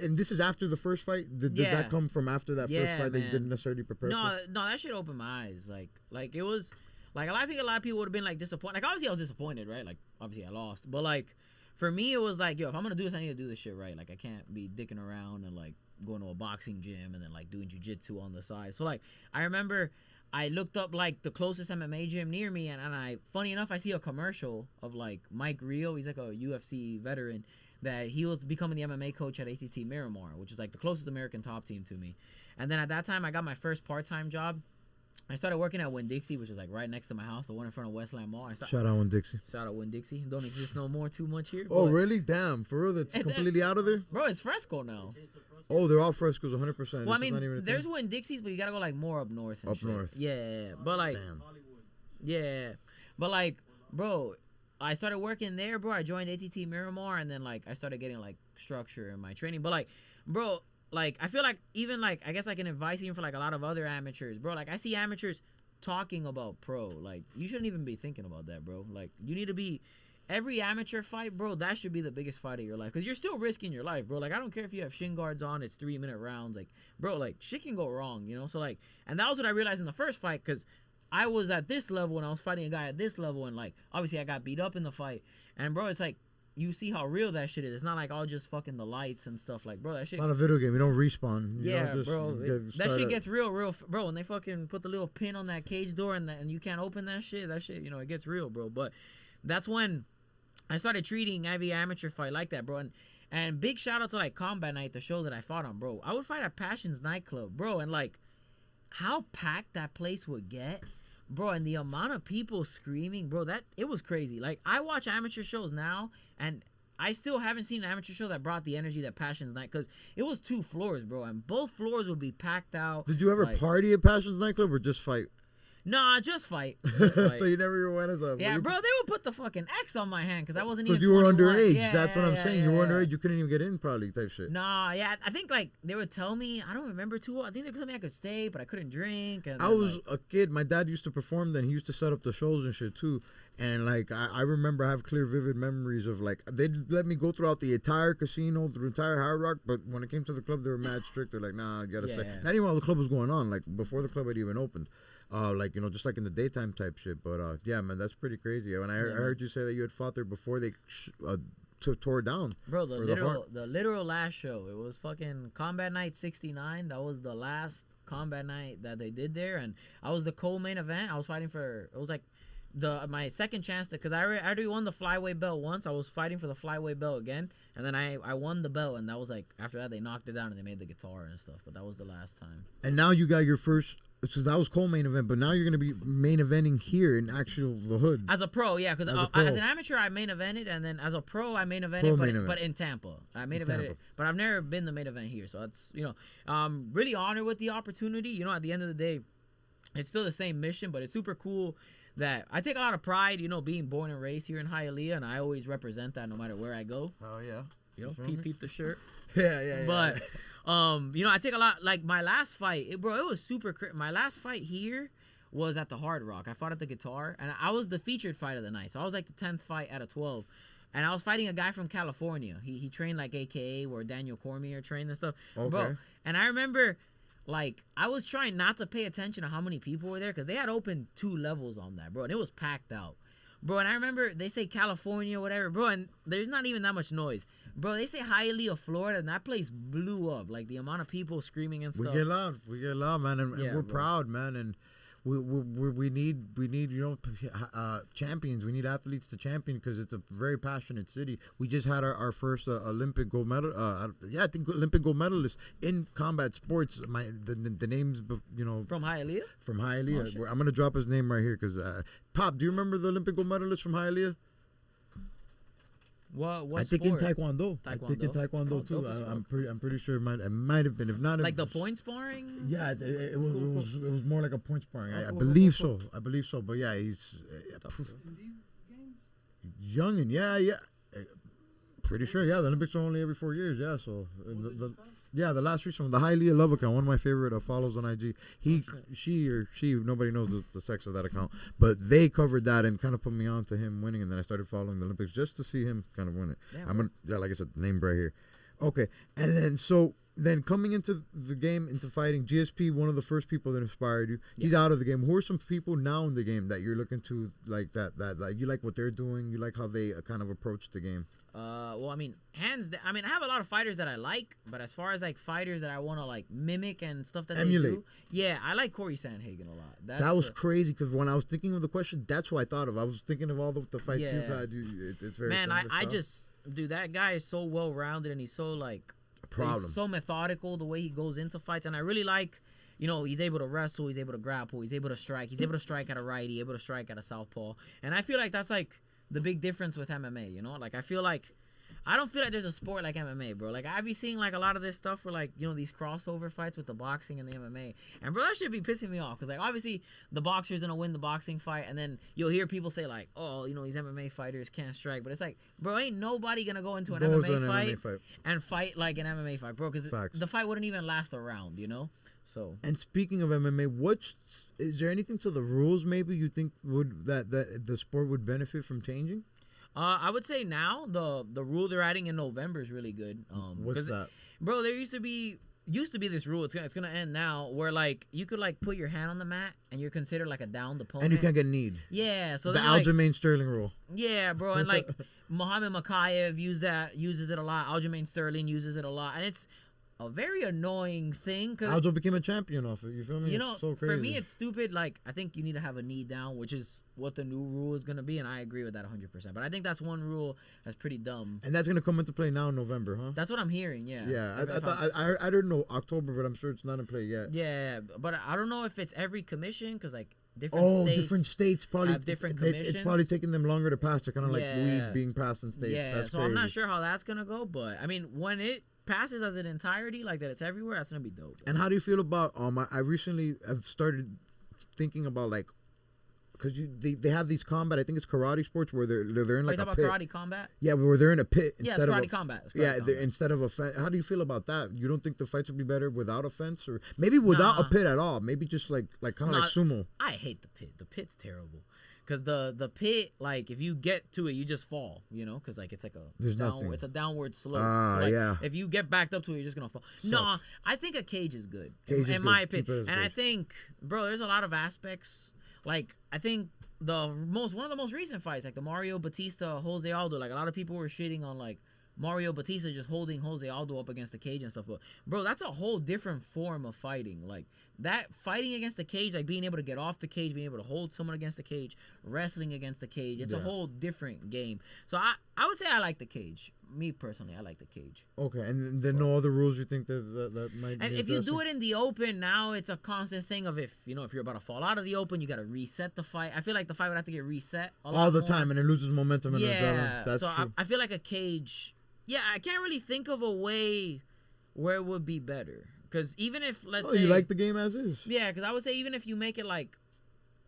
And this is after the first fight. Did that come from after that first fight that you didn't necessarily prepare for? No, that shit opened my eyes. Like it was like I think a lot of people would have been like disappointed. Like obviously I was disappointed, right? Like obviously I lost, but like for me it was like, yo, if I'm gonna do this, I need to do this shit right. Like I can't be dicking around and like going to a boxing gym and then like doing jiu-jitsu on the side. So like I remember I looked up like the closest MMA gym near me, and I funny enough I see a commercial of like Mike Rio. He's like a UFC veteran that he was becoming the MMA coach at ATT Miramar, which is like the closest American top team to me. And then at that time I got my first part-time job. I started working at Winn-Dixie, which is like right next to my house, the one in front of Westland Mall. Shout out Winn-Dixie. Shout out Winn-Dixie. Don't exist no more too much here. Oh, really? Damn. For real? That's completely out of there? Bro, it's Fresco now. Oh, they're all Frescos, 100%. Well, I mean, there's Winn-Dixies, but you gotta go like more up north and shit. North. Yeah. But like, yeah. But like, bro, I started working there, bro. I joined ATT Miramar, and then like I started getting like structure in my training. But like, bro, like I feel like even like I guess I can advise even for like a lot of other amateurs, bro. Like I see amateurs talking about pro. Like you shouldn't even be thinking about that, bro. Like you need to be every amateur fight, bro. That should be the biggest fight of your life, because you're still risking your life, bro. Like I don't care if you have shin guards on, it's 3-minute rounds. Like, bro, like shit can go wrong, you know. So like, and that was what I realized in the first fight, because I was at this level and I was fighting a guy at this level, and like obviously I got beat up in the fight, and bro, it's like you see how real that shit is. It's not like all just fucking the lights and stuff. Like, bro, that shit. It's not a video game. You don't respawn. Bro. That shit gets real. Bro, when they fucking put the little pin on that cage door and you can't open that shit, you know, it gets real, bro. But that's when I started treating every amateur fight like that, bro. And big shout out to like Combat Night, the show that I fought on, bro. I would fight at Passions nightclub, bro, and like how packed that place would get. Bro, and the amount of people screaming, bro, that it was crazy. Like, I watch amateur shows now, and I still haven't seen an amateur show that brought the energy that Passions Night, because it was 2 floors, bro, and both floors would be packed out. Did you ever party at Passions nightclub or just fight? Nah, just fight. Just fight. So you never even went as a. Yeah, bro, they would put the fucking X on my hand because I wasn't even. Because you were 21. underage. Yeah, That's what I'm yeah, saying. yeah, You were yeah. underage. You couldn't even get in, probably, type shit. Nah, yeah, I think like they would tell me. I don't remember too well. I think they told me I could stay, but I couldn't drink. And I then, was like, a kid. My dad used to perform then. He used to set up the shows and shit too. And like I remember I have clear, vivid memories of like they'd let me go throughout the entire casino, the entire Hard Rock. But when it came to the club, they were mad strict. They're like, nah, you gotta stay. Yeah. Not even while the club was going on. Like before the club had even opened. Like, you know, just like in the daytime type shit. But yeah, man, that's pretty crazy. When I heard you say that you had fought there before they tore down. bro, the literal last show. It was fucking Combat Night '69. That was the last Combat Night that they did there, and I was the co-main event. I was fighting for. It was like my second chance to, because I already won the flyweight belt once. I was fighting for the flyweight belt again, and then I won the belt, and that was like after that they knocked it down and they made the guitar and stuff. But that was the last time. And now you got your first. So that was co-main event, but now you're gonna be main eventing here in actual the hood. As a pro, yeah, because as an amateur I main evented, and then as a pro I main evented, but in Tampa. I main evented, but I've never been the main event here. So that's, you know, really honored with the opportunity. You know, at the end of the day, it's still the same mission, but it's super cool that I take a lot of pride, you know, being born and raised here in Hialeah, and I always represent that no matter where I go. Oh yeah, you know, peep the shirt. Yeah. But you know, I take a lot. Like my last fight, bro, it was super. My last fight here was at the Hard Rock. I fought at the Guitar, and I was the featured fight of the night. So I was like the 10th fight out of 12, and I was fighting a guy from California. He trained like AKA where Daniel Cormier trained and stuff. Okay. Bro, and I remember, like, I was trying not to pay attention to how many people were there because they had opened 2 levels on that, bro, and it was packed out. Bro, and I remember they say California or whatever, bro, and there's not even that much noise. Bro, they say Hialeah, Florida, and that place blew up. Like, the amount of people screaming and stuff. We get loud, man, and we're proud, man, and we need you know champions. We need athletes to champion because it's a very passionate city. We just had our first Olympic gold medal. I think Olympic gold medalist in combat sports. The names, you know, from Hialeah. From Hialeah. Oh, I'm gonna drop his name right here because Pop, do you remember the Olympic gold medalist from Hialeah? What I think sport? in Taekwondo. I think in Taekwondo too. I'm pretty sure it might have been. If not, like the point sparring. Yeah, it was more like a point sparring. I believe so. But yeah, he's young and yeah. Pretty sure. Yeah, the Olympics are only every 4 years. Yeah, so the last recent one, the Hialeah Love account, one of my favorite follows on IG. She, nobody knows the sex of that account, but they covered that and kind of put me on to him winning, and then I started following the Olympics just to see him kind of win it. Like I said, name right here. Okay, and then coming into the game, into fighting, GSP, one of the first people that inspired you. Yeah. He's out of the game. Who are some people now in the game that you're looking to, like that like you like what they're doing, you like how they kind of approach the game? Well, I mean, I have a lot of fighters that I like, but as far as like fighters that I want to like mimic and stuff that emulate, they do, yeah, I like Corey Sandhagen a lot. That was crazy because when I was thinking of the question, that's who I thought of. I was thinking of all the fights you've had. It's very that guy is so well rounded and he's so like he's so methodical the way he goes into fights, and I really like. You know, he's able to wrestle, he's able to grapple, he's able to strike. He's able to strike at a righty, able to strike at a southpaw. And I feel like that's like the big difference with MMA, you know? Like, I don't feel like there's a sport like MMA, bro. Like, I be seeing, like, a lot of this stuff where, like, you know, these crossover fights with the boxing and the MMA. And, bro, that should be pissing me off. Because, like, obviously, the boxer's going to win the boxing fight. And then you'll hear people say, like, oh, you know, these MMA fighters can't strike. But it's like, bro, ain't nobody going to go into an MMA fight and fight like an MMA fight, bro. Because the fight wouldn't even last a round, you know? So. And speaking of MMA, is there anything to the rules maybe you think that the sport would benefit from changing? I would say now the rule they're adding in November is really good. What's that? Bro, there used to be this rule. It's gonna end now where like you could like put your hand on the mat and you're considered like a downed opponent. And you can't get kneed. Yeah, so the Aljamain Sterling rule. Yeah, bro, and like Muhammad Makayev uses it a lot. Aljamain Sterling uses it a lot, and it's a very annoying thing. Aljo became a champion off it. You feel me? You know, it's so crazy. For me, it's stupid. Like, I think you need to have a knee down, which is what the new rule is going to be, and I agree with that 100%. But I think that's one rule that's pretty dumb. And that's going to come into play now in November, huh? That's what I'm hearing, yeah. Yeah, I don't know October, but I'm sure it's not in play yet. Yeah, but I don't know if it's every commission, because, like, different states probably have different commissions. It's probably taking them longer to pass. They're kind of like weed being passed in states. Yeah, that's so crazy. I'm not sure how that's going to go, but, I mean, when it passes as an entirety, like that it's everywhere, that's gonna be dope. And how do you feel about I recently have started thinking about like because they have these combat. I think it's karate sports where they're in like Are you a talking pit. about karate combat? Yeah, where they're in a pit Yeah, instead it's of karate combat. It's karate yeah, combat. instead of a fence. How do you feel about that? You don't think the fights would be better without a fence, or maybe without a Nah. pit at all? Maybe just like kind of Nah, like sumo. I hate the pit. The pit's terrible. Cause the pit, like if you get to it, you just fall, you know. Cause like it's like There's nothing. it's a downward slope. Ah, so like, yeah. if you get backed up to it, you're just gonna fall. Sucks. No, I think a cage is good. Cage is in my good. Keep it opinion, as and I cage. think, bro, there's a lot of aspects. Like I think one of the most recent fights, like the Mario Batista Jose Aldo, like a lot of people were shitting on like Mario Batista just holding Jose Aldo up against the cage and stuff. But bro, that's a whole different form of fighting. Like that fighting against the cage, like being able to get off the cage, being able to hold someone against the cage, wrestling against the cage. It's a whole different game. So I would say I like the cage. Me personally, I like the cage. Okay, and then no other rules you think that might. And if you do it in the open, now it's a constant thing of if you're about to fall out of the open, you got to reset the fight. I feel like the fight would have to get reset all the more. time, and it loses momentum. And Yeah, that's so true. I feel like a cage. Yeah, I can't really think of a way where it would be better. Because even if let's say you like the game as is. Yeah, because I would say even if you make it like,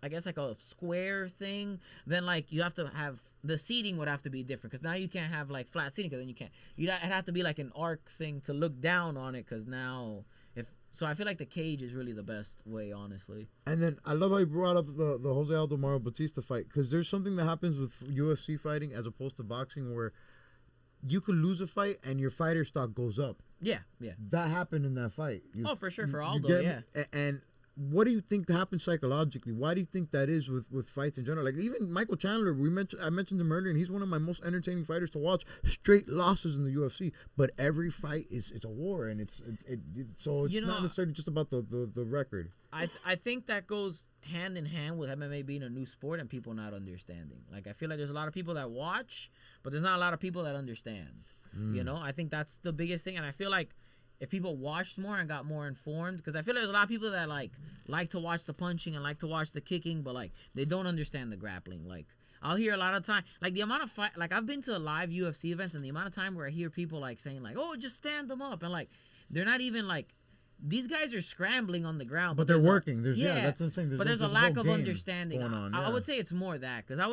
I guess like a square thing, then like you have to have the seating would have to be different. Because now you can't have like flat seating. Because then you can't. It'd have to be like an arc thing to look down on it. Because now so I feel like the cage is really the best way, honestly. And then I love how you brought up the Jose Aldo Mario Batista fight, because there's something that happens with UFC fighting as opposed to boxing where you could lose a fight and your fighter stock goes up. Yeah. That happened in that fight. Oh, for sure, for Aldo, yeah. And what do you think happens psychologically? Why do you think that is with fights in general? Like even Michael Chandler, I mentioned him earlier, and he's one of my most entertaining fighters to watch. Straight losses in the UFC, but every fight it's a war, and it's not necessarily just about the record. I think that goes hand in hand with MMA being a new sport and people not understanding. Like I feel like there's a lot of people that watch, but there's not a lot of people that understand. You know, I think that's the biggest thing, and I feel like if people watched more and got more informed, because I feel like there's a lot of people that like to watch the punching and like to watch the kicking, but like they don't understand the grappling. Like I'll hear a lot of time, like the amount of fight, like I've been to live UFC events, and the amount of time where I hear people like saying like, "Oh, just stand them up," and like they're not even like. These guys are scrambling on the ground, but they're working. That's what I'm saying. There's a lack of understanding. Going on, I would say it's more that, because I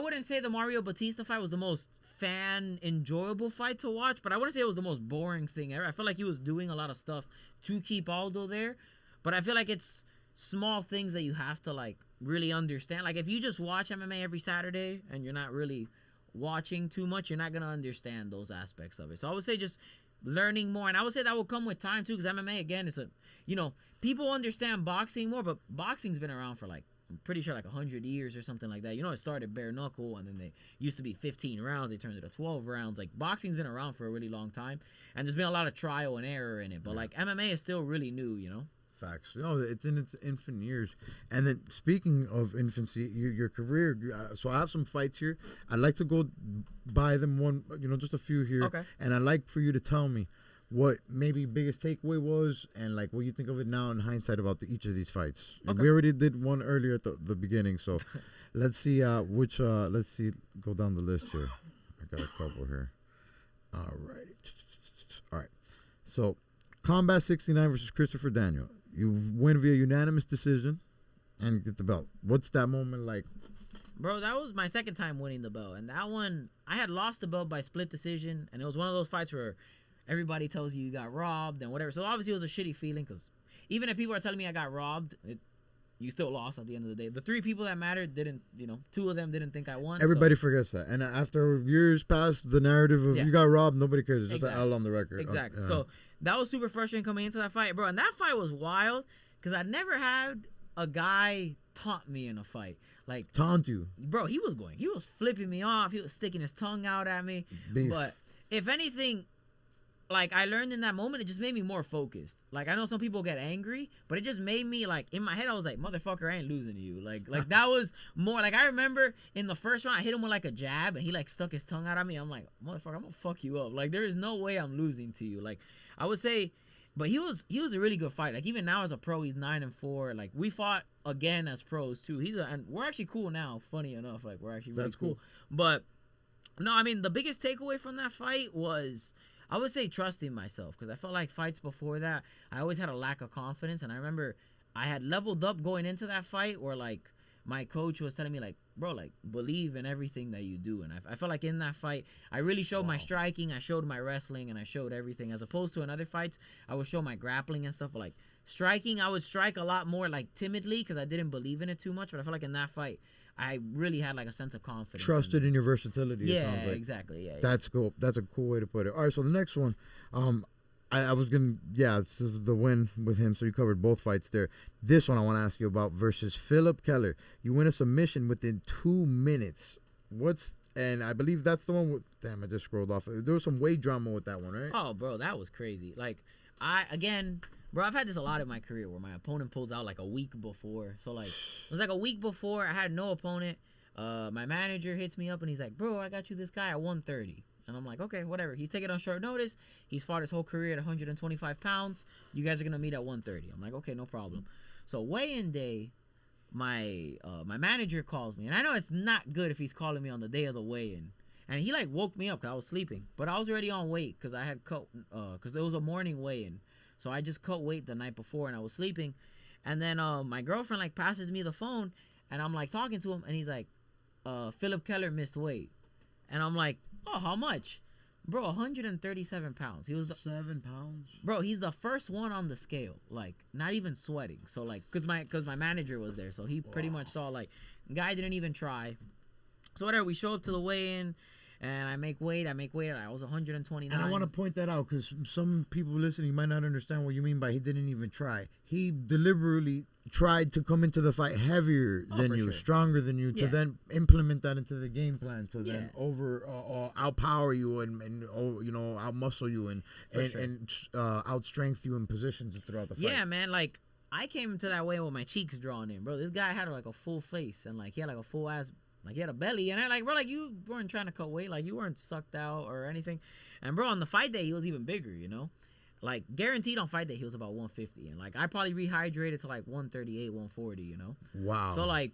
wouldn't say the Mario Batista fight was the most fan enjoyable fight to watch, but I wouldn't say it was the most boring thing ever. I feel like he was doing a lot of stuff to keep Aldo there, but I feel like it's small things that you have to like really understand. Like if you just watch MMA every Saturday and you're not really watching too much, you're not gonna understand those aspects of it. So I would say just learning more, and I would say that will come with time too, because MMA again is people understand boxing more, but boxing's been around for like I'm pretty sure like 100 years or something like that. It started bare knuckle, and then they used to be 15 rounds, they turned it to 12 rounds. Like boxing's been around for a really long time, and there's been a lot of trial and error in it, but like MMA is still really new. Facts. No, it's in its infant years. And then speaking of infancy, your career. So I have some fights here. I'd like to go by them one, just a few here. Okay. And I'd like for you to tell me what maybe biggest takeaway was, and like what you think of it now in hindsight about each of these fights. Okay. We already did one earlier at the beginning, so let's see which. Let's see. Go down the list here. I got a couple here. All right. So, Combat 69 versus Christopher Daniel. You win via unanimous decision and get the belt. What's that moment like? Bro, that was my second time winning the belt, and that one I had lost the belt by split decision, and it was one of those fights where everybody tells you got robbed and whatever. So obviously it was a shitty feeling, because even if people are telling me I got robbed, you still lost at the end of the day. The three people that mattered didn't, two of them didn't think I won. Everybody forgets that. And after years past, the narrative of you got robbed, nobody cares. It's just an L on the record. Exactly. So that was super frustrating coming into that fight, bro. And that fight was wild, because I never had a guy taunt me in a fight. Like taunt you? Bro, he was flipping me off. He was sticking his tongue out at me. Beef. But if anything, like I learned in that moment, it just made me more focused. Like I know some people get angry, but it just made me like, in my head I was like, motherfucker, I ain't losing to you. Like that was more like, I remember in the first round I hit him with like a jab, and he like stuck his tongue out at me. I'm like, motherfucker, I'm gonna fuck you up. Like there is no way I'm losing to you. Like I would say, but he was a really good fight. Like even now as a pro, he's 9-4. Like we fought again as pros too. And we're actually cool now. Funny enough, like we're actually really cool. But no, I mean the biggest takeaway from that fight was, I would say, trusting myself, because I felt like fights before that, I always had a lack of confidence. And I remember I had leveled up going into that fight, where like my coach was telling me like, bro, like believe in everything that you do. And I felt like in that fight, I really showed my striking, I showed my wrestling, and I showed everything. As opposed to in other fights, I would show my grappling and stuff. But like striking, I would strike a lot more like timidly because I didn't believe in it too much. But I felt like in that fight, I really had like a sense of confidence. Trusted in your versatility. Yeah, it sounds like. exactly. Yeah, That's cool. That's a cool way to put it. All right, so the next one, I was gonna, this is the win with him. So you covered both fights there. This one I want to ask you about versus Philip Keller. You win a submission within 2 minutes. And I believe that's the one with. Damn, I just scrolled off. There was some weight drama with that one, right? Oh, bro, that was crazy. Like bro, I've had this a lot in my career where my opponent pulls out like a week before. So like it was like a week before I had no opponent. My manager hits me up and he's like, bro, I got you this guy at 130. And I'm like, okay, whatever. He's taking it on short notice. He's fought his whole career at 125 pounds. You guys are gonna meet at 130. I'm like, okay, no problem. So weigh-in day, my manager calls me, and I know it's not good if he's calling me on the day of the weigh-in. And he like woke me up because I was sleeping, but I was already on weight because I had cut because it was a morning weigh-in. So I just cut weight the night before and I was sleeping. And then my girlfriend like passes me the phone and I'm like talking to him and he's like, Philip Keller missed weight. And I'm like, oh, how much? Bro, 137 pounds. He was 7 pounds. Bro, he's the first one on the scale, like not even sweating. So like, cause my manager was there, so he pretty much saw like, guy didn't even try. So whatever, we show up to the weigh-in, and I make weight. And I was 129. And I want to point that out because some people listening might not understand what you mean by he didn't even try. He deliberately tried to come into the fight heavier than you, stronger than you, to then implement that into the game plan, to then outpower you and outmuscle you and outstrength you in positions throughout the fight. Yeah, man. Like I came into that way with my cheeks drawn in, bro. This guy had like a full face and like he had like a full ass. Like, he had a belly, and I like, bro, like, you weren't trying to cut weight. Like, you weren't sucked out or anything. And, bro, on the fight day, he was even bigger, you know? Like, guaranteed on fight day, he was about 150. And, like, I probably rehydrated to, like, 138, 140, you know? Wow. So, like,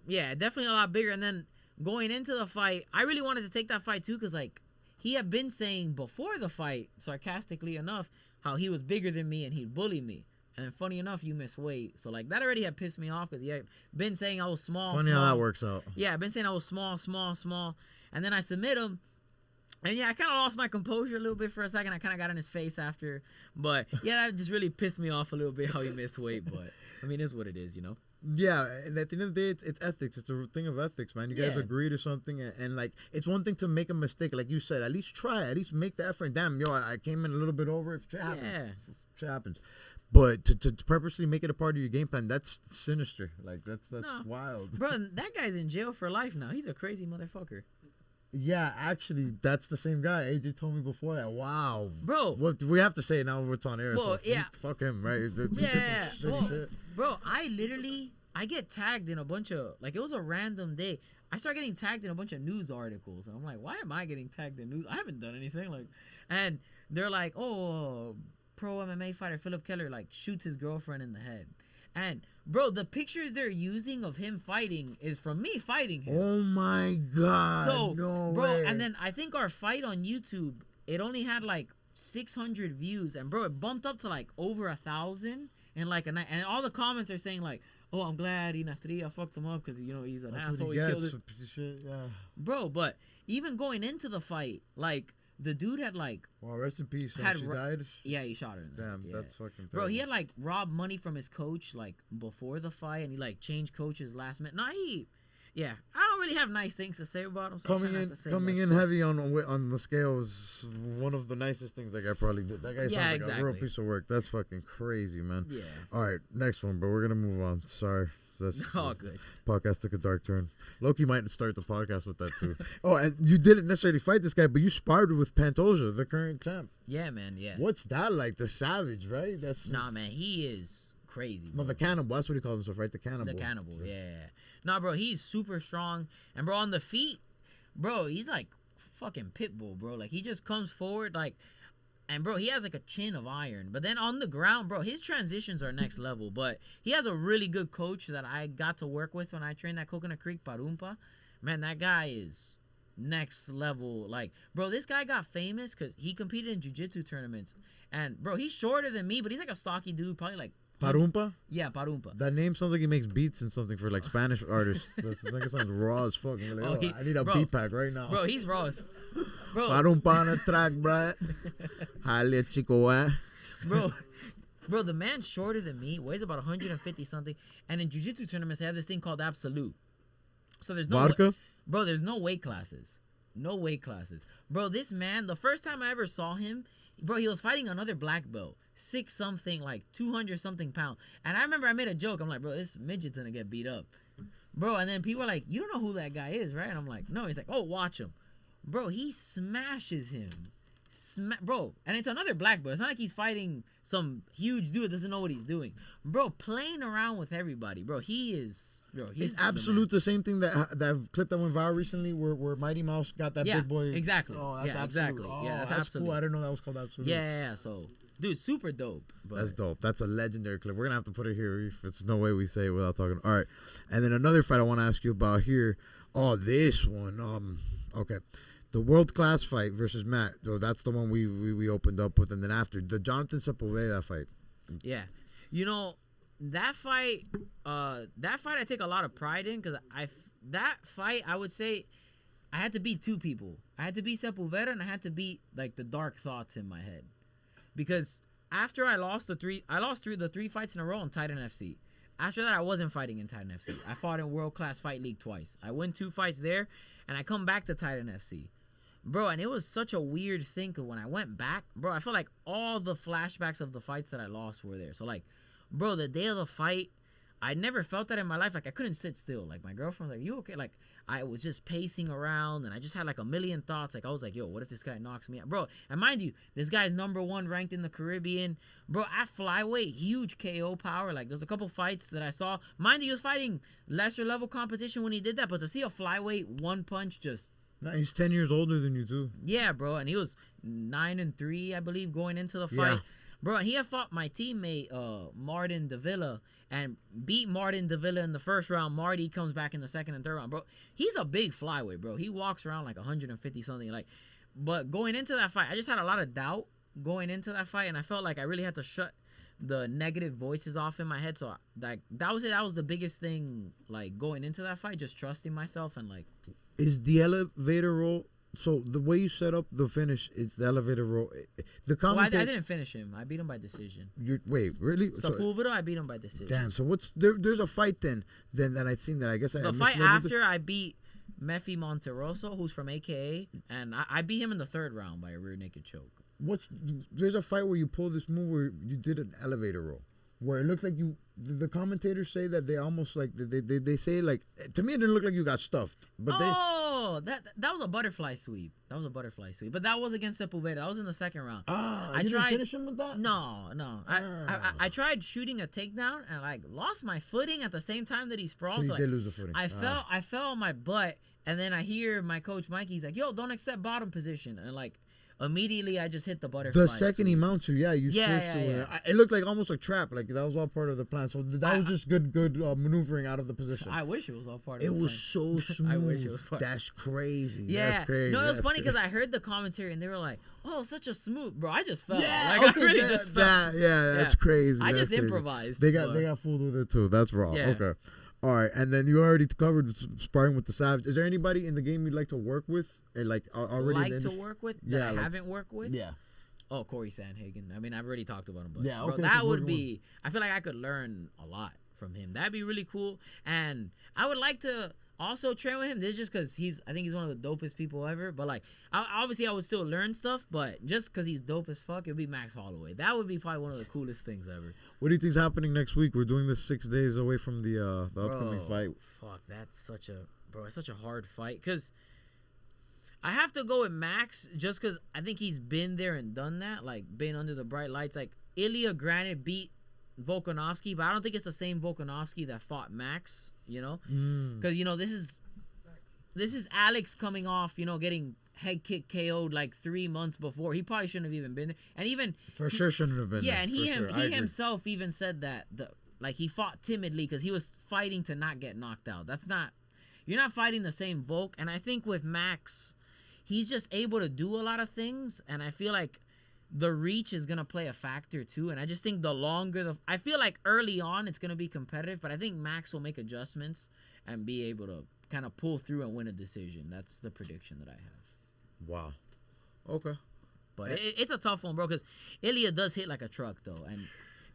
yeah, definitely a lot bigger. And then going into the fight, I really wanted to take that fight, too, because, like, he had been saying before the fight, sarcastically enough, how he was bigger than me and he'd bully me. And then funny enough, you missed weight. So, like, that already had pissed me off because he had been saying I was small. Funny how that works out. Yeah, I've been saying I was small. And then I submit him. And, yeah, I kind of lost my composure a little bit for a second. I kind of got in his face after. But, yeah, that just really pissed me off a little bit how he missed weight. But, I mean, it's what it is, you know? Yeah, and at the end of the day, it's ethics. It's a thing of ethics, man. You guys agree to something, and like, it's one thing to make a mistake, like you said. At least try. At least make the effort. Damn, I came in a little bit over. If it happens, it happens. But to purposely make it a part of your game plan, that's sinister. Like, that's wild. Bro, that guy's in jail for life now. He's a crazy motherfucker. Yeah, actually, that's the same guy. AJ told me before that. Wow. Bro. What we have to say now it's on air. Well, so fuck him, right? Shit. Bro, I get tagged in a bunch of, like, it was a random day. I start getting tagged in a bunch of news articles. And I'm like, why am I getting tagged in news? I haven't done anything. Like, and they're like, pro MMA fighter Philip Keller like shoots his girlfriend in the head. And bro, the pictures they're using of him fighting is from me fighting him. Oh my god. So no bro, way. and then I think our fight on YouTube, it only had like 600 views, and bro, it bumped up to like over 1,000 in like a night. And all the comments are saying like, oh, I'm glad Ynastrilla fucked him up because he's an asshole. He killed it. Shit, yeah. Bro, but even going into the fight, like, the dude had like, wow, rest in peace. She died. Yeah, he shot her. Damn, that's fucking terrible. Bro, he had like robbed money from his coach like before the fight, and he like changed coaches last minute. I don't really have nice things to say about him. So coming in heavy on the scale was one of the nicest things that guy probably did. That guy sounds like a real piece of work. That's fucking crazy, man. Yeah. All right, next one, but we're gonna move on. Sorry. That's good. Podcast took a dark turn. Loki might start the podcast with that too. Oh, and you didn't necessarily fight this guy, but you sparred with Pantoja, the current champ. Yeah, man. Yeah. What's that like? The Savage, right? Nah, man. He is crazy. Bro. No, the Cannibal. That's what he calls himself, right? The Cannibal. The Cannibal. Yeah. Nah, bro. He's super strong, and bro, on the feet, bro, he's like fucking pitbull, bro. Like, he just comes forward like. And, bro, he has, like, a chin of iron. But then on the ground, bro, his transitions are next level. But he has a really good coach that I got to work with when I trained at Coconut Creek, Parumpa. Man, that guy is next level. Like, bro, this guy got famous because he competed in jiu-jitsu tournaments. And, bro, he's shorter than me, but he's, like, a stocky dude, probably, like, Parumpa? Yeah, Parumpa. That name sounds like he makes beats and something for like Spanish artists. That's like it sounds raw as fuck. Like, I need a beat pack right now. Bro, he's raw as bro. Parumpa on a track, bro. Halle chico, Bro, the man's shorter than me, weighs about 150 something, and in jiu-jitsu tournaments they have this thing called absolute. So there's no vodka. Bro, there's no weight classes. No weight classes. Bro, this man, the first time I ever saw him, bro, he was fighting another black belt, 6 something, like 200 something pounds. And I remember I made a joke. I'm like, bro, this midget's gonna get beat up, bro. And then people are like, you don't know who that guy is, right? And I'm like, no. He's like, oh, watch him, bro. He smashes him. Bro, and it's another black belt. It's not like he's fighting some huge dude that doesn't know what he's doing, bro. Playing around with everybody, bro. He's absolute the same thing that clip that went viral recently, where Mighty Mouse got that big boy. Exactly. Oh, that's exactly. Oh, yeah, that's absolute. Cool. I didn't know that was called absolute. Yeah. So, dude, super dope. But that's dope. That's a legendary clip. We're gonna have to put it here. If it's no way we say it without talking. All right, and then another fight I want to ask you about here. Oh, this one. Okay. The world class fight versus Matt. So that's the one we opened up with, and then after the Jonathan Sepulveda fight. Yeah, you know that fight. I take a lot of pride in because that fight I would say I had to beat 2 people. I had to beat Sepulveda and I had to beat like the dark thoughts in my head because after I lost the 3 fights in a row in Titan FC. After that, I wasn't fighting in Titan FC. I fought in World Class Fight League twice. I win 2 fights there, and I come back to Titan FC. Bro, and it was such a weird thing because when I went back, bro, I felt like all the flashbacks of the fights that I lost were there. So, like, bro, the day of the fight, I never felt that in my life. Like, I couldn't sit still. Like, my girlfriend was like, you okay? Like, I was just pacing around, and I just had, like, a million thoughts. Like, I was like, yo, what if this guy knocks me out? Bro, and mind you, this guy's #1 ranked in the Caribbean. Bro, at flyweight, huge KO power. Like, there's a couple fights that I saw. Mind you, he was fighting lesser level competition when he did that, but to see a flyweight one punch just... No, he's 10 years older than you, too. Yeah, bro, and he was 9-3, I believe, going into the fight. Yeah. Bro, and he had fought my teammate, Martin Davila, and beat Martin Davila in the first round. Marty comes back in the second and third round, bro. He's a big flyweight, bro. He walks around like 150 something. Like, but going into that fight, I just had a lot of doubt going into that fight, and I felt like I really had to shut the negative voices off in my head. So like that was it. That was the biggest thing, like going into that fight, just trusting myself and like. Is the elevator roll? So the way you set up the finish, it's the elevator roll. The commentator. Well, I didn't finish him. I beat him by decision. Wait, really? Sepulveda, I beat him by decision. Damn. So what's there's a fight then that I'd seen that I guess the fight after I beat Mefi Monteroso, who's from AKA, and I beat him in the 3rd round by a rear naked choke. There's a fight where you pull this move where you did an elevator roll. Where it looked like the commentators say that they almost like they say like, to me it didn't look like you got stuffed, but that was a butterfly sweep. But that was against Sepulveda. That was in the 2nd round. I didn't finish him with that. No. I tried shooting a takedown and like lost my footing at the same time that he sprawled. So you did lose the footing. I fell on my butt, and then I hear my coach Mikey's like, "Yo, don't accept bottom position," and like. Immediately, I just hit the butterfly. The second he mounts you, you switched to it. It looked like almost a trap. Like that was all part of the plan. So that was just good maneuvering out of the position. I wish it was all part of it. It was so smooth. I wish it was part. That's crazy. Yeah. That's crazy. No, it was funny because I heard the commentary and they were like, "Oh, such a smooth, bro." I just felt I really just felt. That's crazy. I just improvised. They got fooled with it too. That's wrong. Yeah. Okay. All right, and then you already covered sparring with the Savage. Is there anybody in the game you'd like to work with? Like already to work with that I haven't worked with? Yeah. Oh, Corey Sandhagen. I mean, I've already talked about him, but yeah, bro, that would be. I feel like I could learn a lot from him. That'd be really cool, and I would like to also train with him. This is just because I think he's one of the dopest people ever. But like, obviously, I would still learn stuff. But just because he's dope as fuck, it'd be Max Holloway. That would be probably one of the coolest things ever. What do you think's happening next week? We're doing this 6 days away from the upcoming fight. Fuck, that's such a hard fight. Cause I have to go with Max just because I think he's been there and done that. Like been under the bright lights. Like Ilya, granted, beat Volkanovski, but I don't think it's the same Volkanovski that fought Max, you know? Because, you know, this is Alex coming off, you know, getting head kick KO'd like 3 months before. He probably shouldn't have even been there. And even... For sure shouldn't have been there. Yeah, and he himself even said that, he fought timidly because he was fighting to not get knocked out. That's not... You're not fighting the same Volk. And I think with Max, he's just able to do a lot of things. And I feel like the reach is gonna play a factor too. And I just think the longer I feel like early on it's gonna be competitive, but I think Max will make adjustments and be able to kind of pull through and win a decision. That's the prediction that I have. Wow. Okay. But it's a tough one, bro, because Ilya does hit like a truck, though.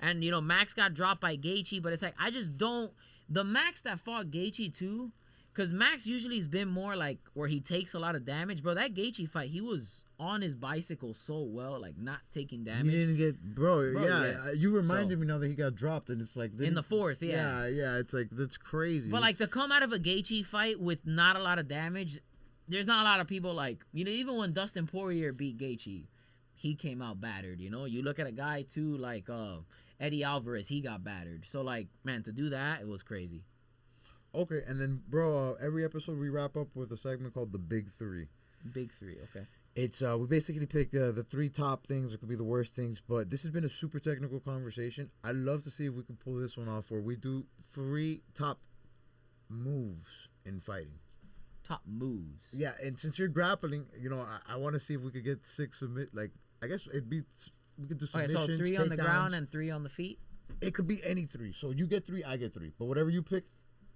And you know, Max got dropped by Gaethje, but it's like, I just don't... The Max that fought Gaethje, too, because Max usually has been more like where he takes a lot of damage. Bro, that Gaethje fight, he was on his bicycle so well, like not taking damage. He didn't get... Bro, yeah. You reminded me now that he got dropped, and it's like... In the fourth, yeah. Yeah, it's like, that's crazy. But like, to come out of a Gaethje fight with not a lot of damage... There's not a lot of people like, you know, even when Dustin Poirier beat Gaethje, he came out battered, you know? You look at a guy, too, like Eddie Alvarez, he got battered. So, like, man, to do that, it was crazy. Okay, and then, bro, every episode we wrap up with a segment called The Big Three. Big Three, okay. It's, we basically pick the three top things. It could be the worst things, but this has been a super technical conversation. I'd love to see if we can pull this one off where we do 3 top moves in fighting. Top moves. Yeah, and since you're grappling, you know, I want to see if we could get 6 submit. Like, I guess we could do submissions. Okay, so 3 on the ground and 3 on the feet. It could be any 3. So you get 3, I get 3. But whatever you pick,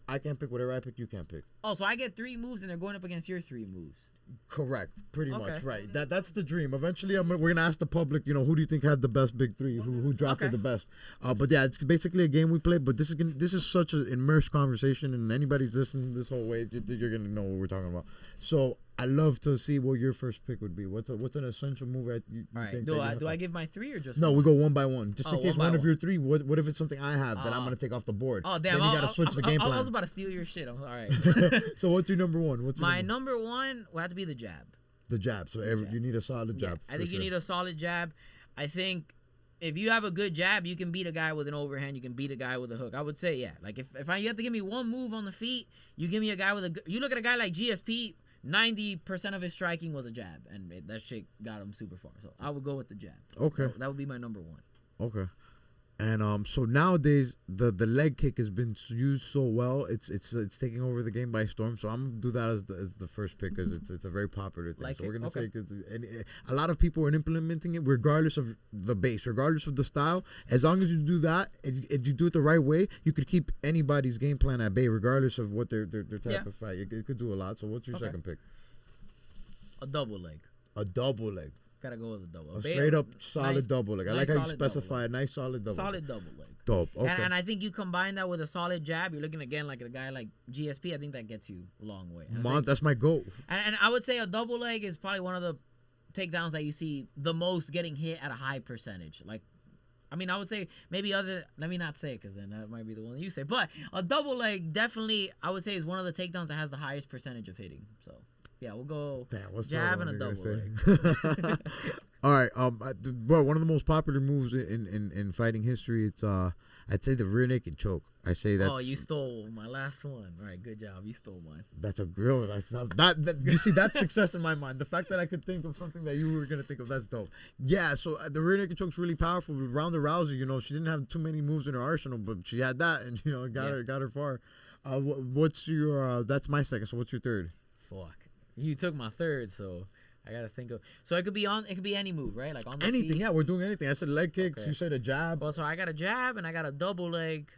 I can't pick. Whatever I pick, you can't pick. Oh, so I get 3 moves and they're going up against your 3 moves. Correct, pretty much, right. That's the dream. Eventually, we're gonna ask the public, you know, who do you think had the best big 3? Who drafted the best? But yeah, it's basically a game we play. But this is such an immersed conversation, and anybody's listening this whole way, you're gonna know what we're talking about. So I love to see what your first pick would be. What's an essential move you All right. think? Do I give my 3 or just? No, we go one by one, just in case one of your 3. What if it's something I have that I'm gonna take off the board? Oh damn! Then you gotta switch the game plan. I was about to steal your shit. I'm all right. So what's your number 1? My number 1 will have to be the jab. The jab. So you need a solid jab. I think you need a solid jab. I think if you have a good jab, you can beat a guy with an overhand. You can beat a guy with a hook. I would say, yeah. Like if you have to give me one move on the feet, you give me a guy with a. You look at a guy like GSP. 90% of his striking was a jab, and that shit got him super far. So I would go with the jab. Okay. So that would be my number 1. Okay. And so nowadays the leg kick has been used so well, it's taking over the game by storm. So I'm gonna do that as the first pick because it's a very popular thing. So we're gonna say a lot of people are implementing it regardless of the base, regardless of the style. As long as you do that, if you do it the right way, you could keep anybody's game plan at bay, regardless of what their type of fight. It could do a lot. So what's your second pick? A double leg. A double leg. Gotta go with a double. A straight up solid double leg. I like how you specify a nice solid double. Solid double leg. Dope. Okay. And I think you combine that with a solid jab. You're looking again like a guy like GSP. I think that gets you a long way. That's my goal. And I would say a double leg is probably one of the takedowns that you see the most getting hit at a high percentage. Like, I mean, I would say maybe let me not say it because then that might be the one that you say. But a double leg definitely, I would say, is one of the takedowns that has the highest percentage of hitting. So. Yeah, we'll go jab and a double leg. All right, bro. One of the most popular moves in fighting history. It's I'd say the rear naked choke. I say that's. Oh, you stole my last one. All right, good job. You stole mine. That's a grill. That you see, that's success in my mind. The fact that I could think of something that you were gonna think of, that's dope. Yeah. So the rear naked choke's really powerful. Ronda Rousey, you know, she didn't have too many moves in her arsenal, but she had that, and you know, got her far. What's your? That's my second. So what's your third? Fuck. You took my third, so I gotta think of. So it could be any move, right? Like on the anything. feet. Yeah, we're doing anything. I said leg kicks. Okay. You said a jab. Well, so I got a jab and I got a double leg.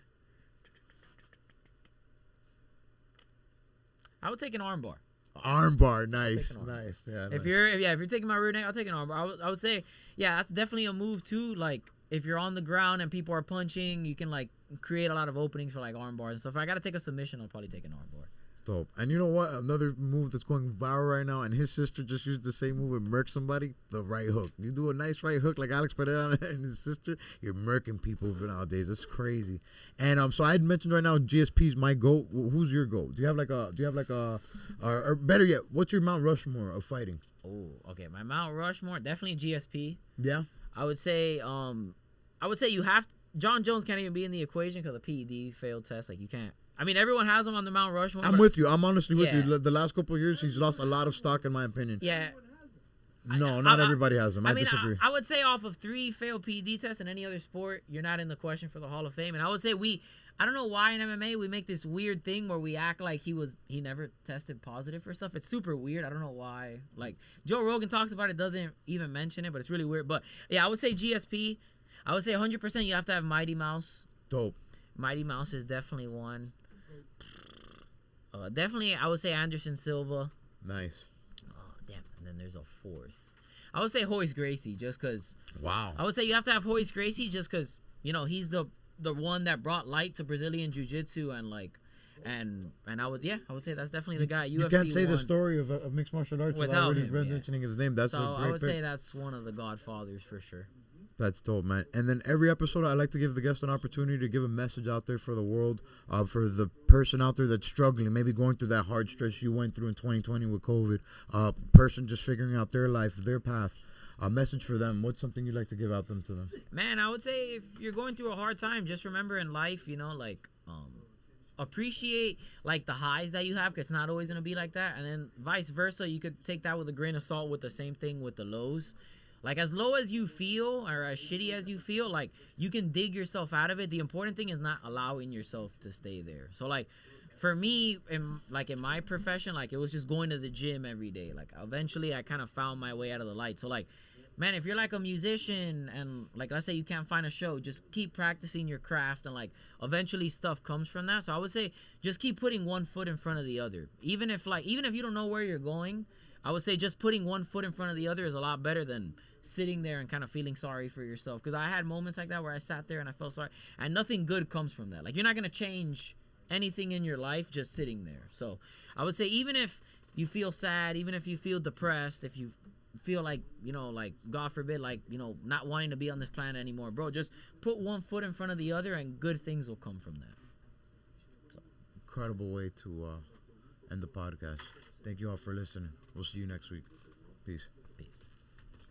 I would take an armbar. Armbar, nice. Yeah. If you're taking my rear neck, I'll take an armbar. I would say, yeah, that's definitely a move too. Like if you're on the ground and people are punching, you can like create a lot of openings for like armbars and stuff. If I gotta take a submission, I'll probably take an armbar. Dope. And you know what? Another move that's going viral right now, and his sister just used the same move and murked somebody, the right hook. You do a nice right hook like Alex Pereira and his sister, you're murking people nowadays. It's crazy. And so I had mentioned right now GSP's my GOAT. Who's your GOAT? Do you have like a or better yet, what's your Mount Rushmore of fighting? Oh, okay. My Mount Rushmore, definitely GSP. Yeah. I would say you have to, John Jones can't even be in the equation because the PED failed test. Like you can't. I mean, everyone has him on the Mount Rushmore. I'm with you. I'm honestly with you. The last couple of years, he's lost a lot of stock, in my opinion. Yeah. No, not everybody has them. I mean, disagree. I would say off of 3 failed PED tests in any other sport, you're not in the question for the Hall of Fame. And I would say I don't know why in MMA we make this weird thing where we act like he never tested positive for stuff. It's super weird. I don't know why. Like Joe Rogan talks about it, doesn't even mention it, but it's really weird. But yeah, I would say GSP. I would say 100% you have to have Mighty Mouse. Dope. Mighty Mouse is definitely one. Definitely, I would say Anderson Silva. Nice. Oh, damn. And then there's a fourth. I would say Hoist Gracie just because. Wow. I would say you have to have Hoist Gracie just because, he's the one that brought light to Brazilian Jiu-Jitsu and I would say that's definitely the guy. UFC you can't say won the story of mixed martial arts without him, mentioning his name. That's so a great I would pick. say that's one of the godfathers for sure. That's dope, man. And then every episode, I like to give the guest an opportunity to give a message out there for the world, for the person out there that's struggling, maybe going through that hard stretch you went through in 2020 with COVID, person just figuring out their life, their path. A message for them. What's something you'd like to give out to them? Man, I would say if you're going through a hard time, just remember in life, appreciate the highs that you have, because it's not always gonna be like that, and then vice versa. You could take that with a grain of salt with the same thing with the lows. As low as you feel or as shitty as you feel, you can dig yourself out of it. The important thing is not allowing yourself to stay there. So for me, in my profession, it was just going to the gym every day. Eventually I kind of found my way out of the light. So man, if you're a musician and let's say you can't find a show, just keep practicing your craft and eventually stuff comes from that. So I would say just keep putting one foot in front of the other. Even if you don't know where you're going, I would say just putting one foot in front of the other is a lot better than sitting there and kind of feeling sorry for yourself. Because I had moments like that where I sat there and I felt sorry, and nothing good comes from that. You're not going to change anything in your life just sitting there. So I would say even if you feel sad, even if you feel depressed, if you feel God forbid, not wanting to be on this planet anymore, bro, just put one foot in front of the other and good things will come from that. So. Incredible way to end the podcast. Thank you all for listening. We'll see you next week. Peace. Peace.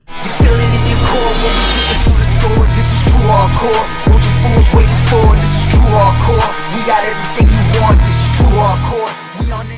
You feel it in your core when we kick it through the door. This is true hardcore. What you fools waiting for? This is true hardcore. We got everything you want. This is true hardcore. We on it.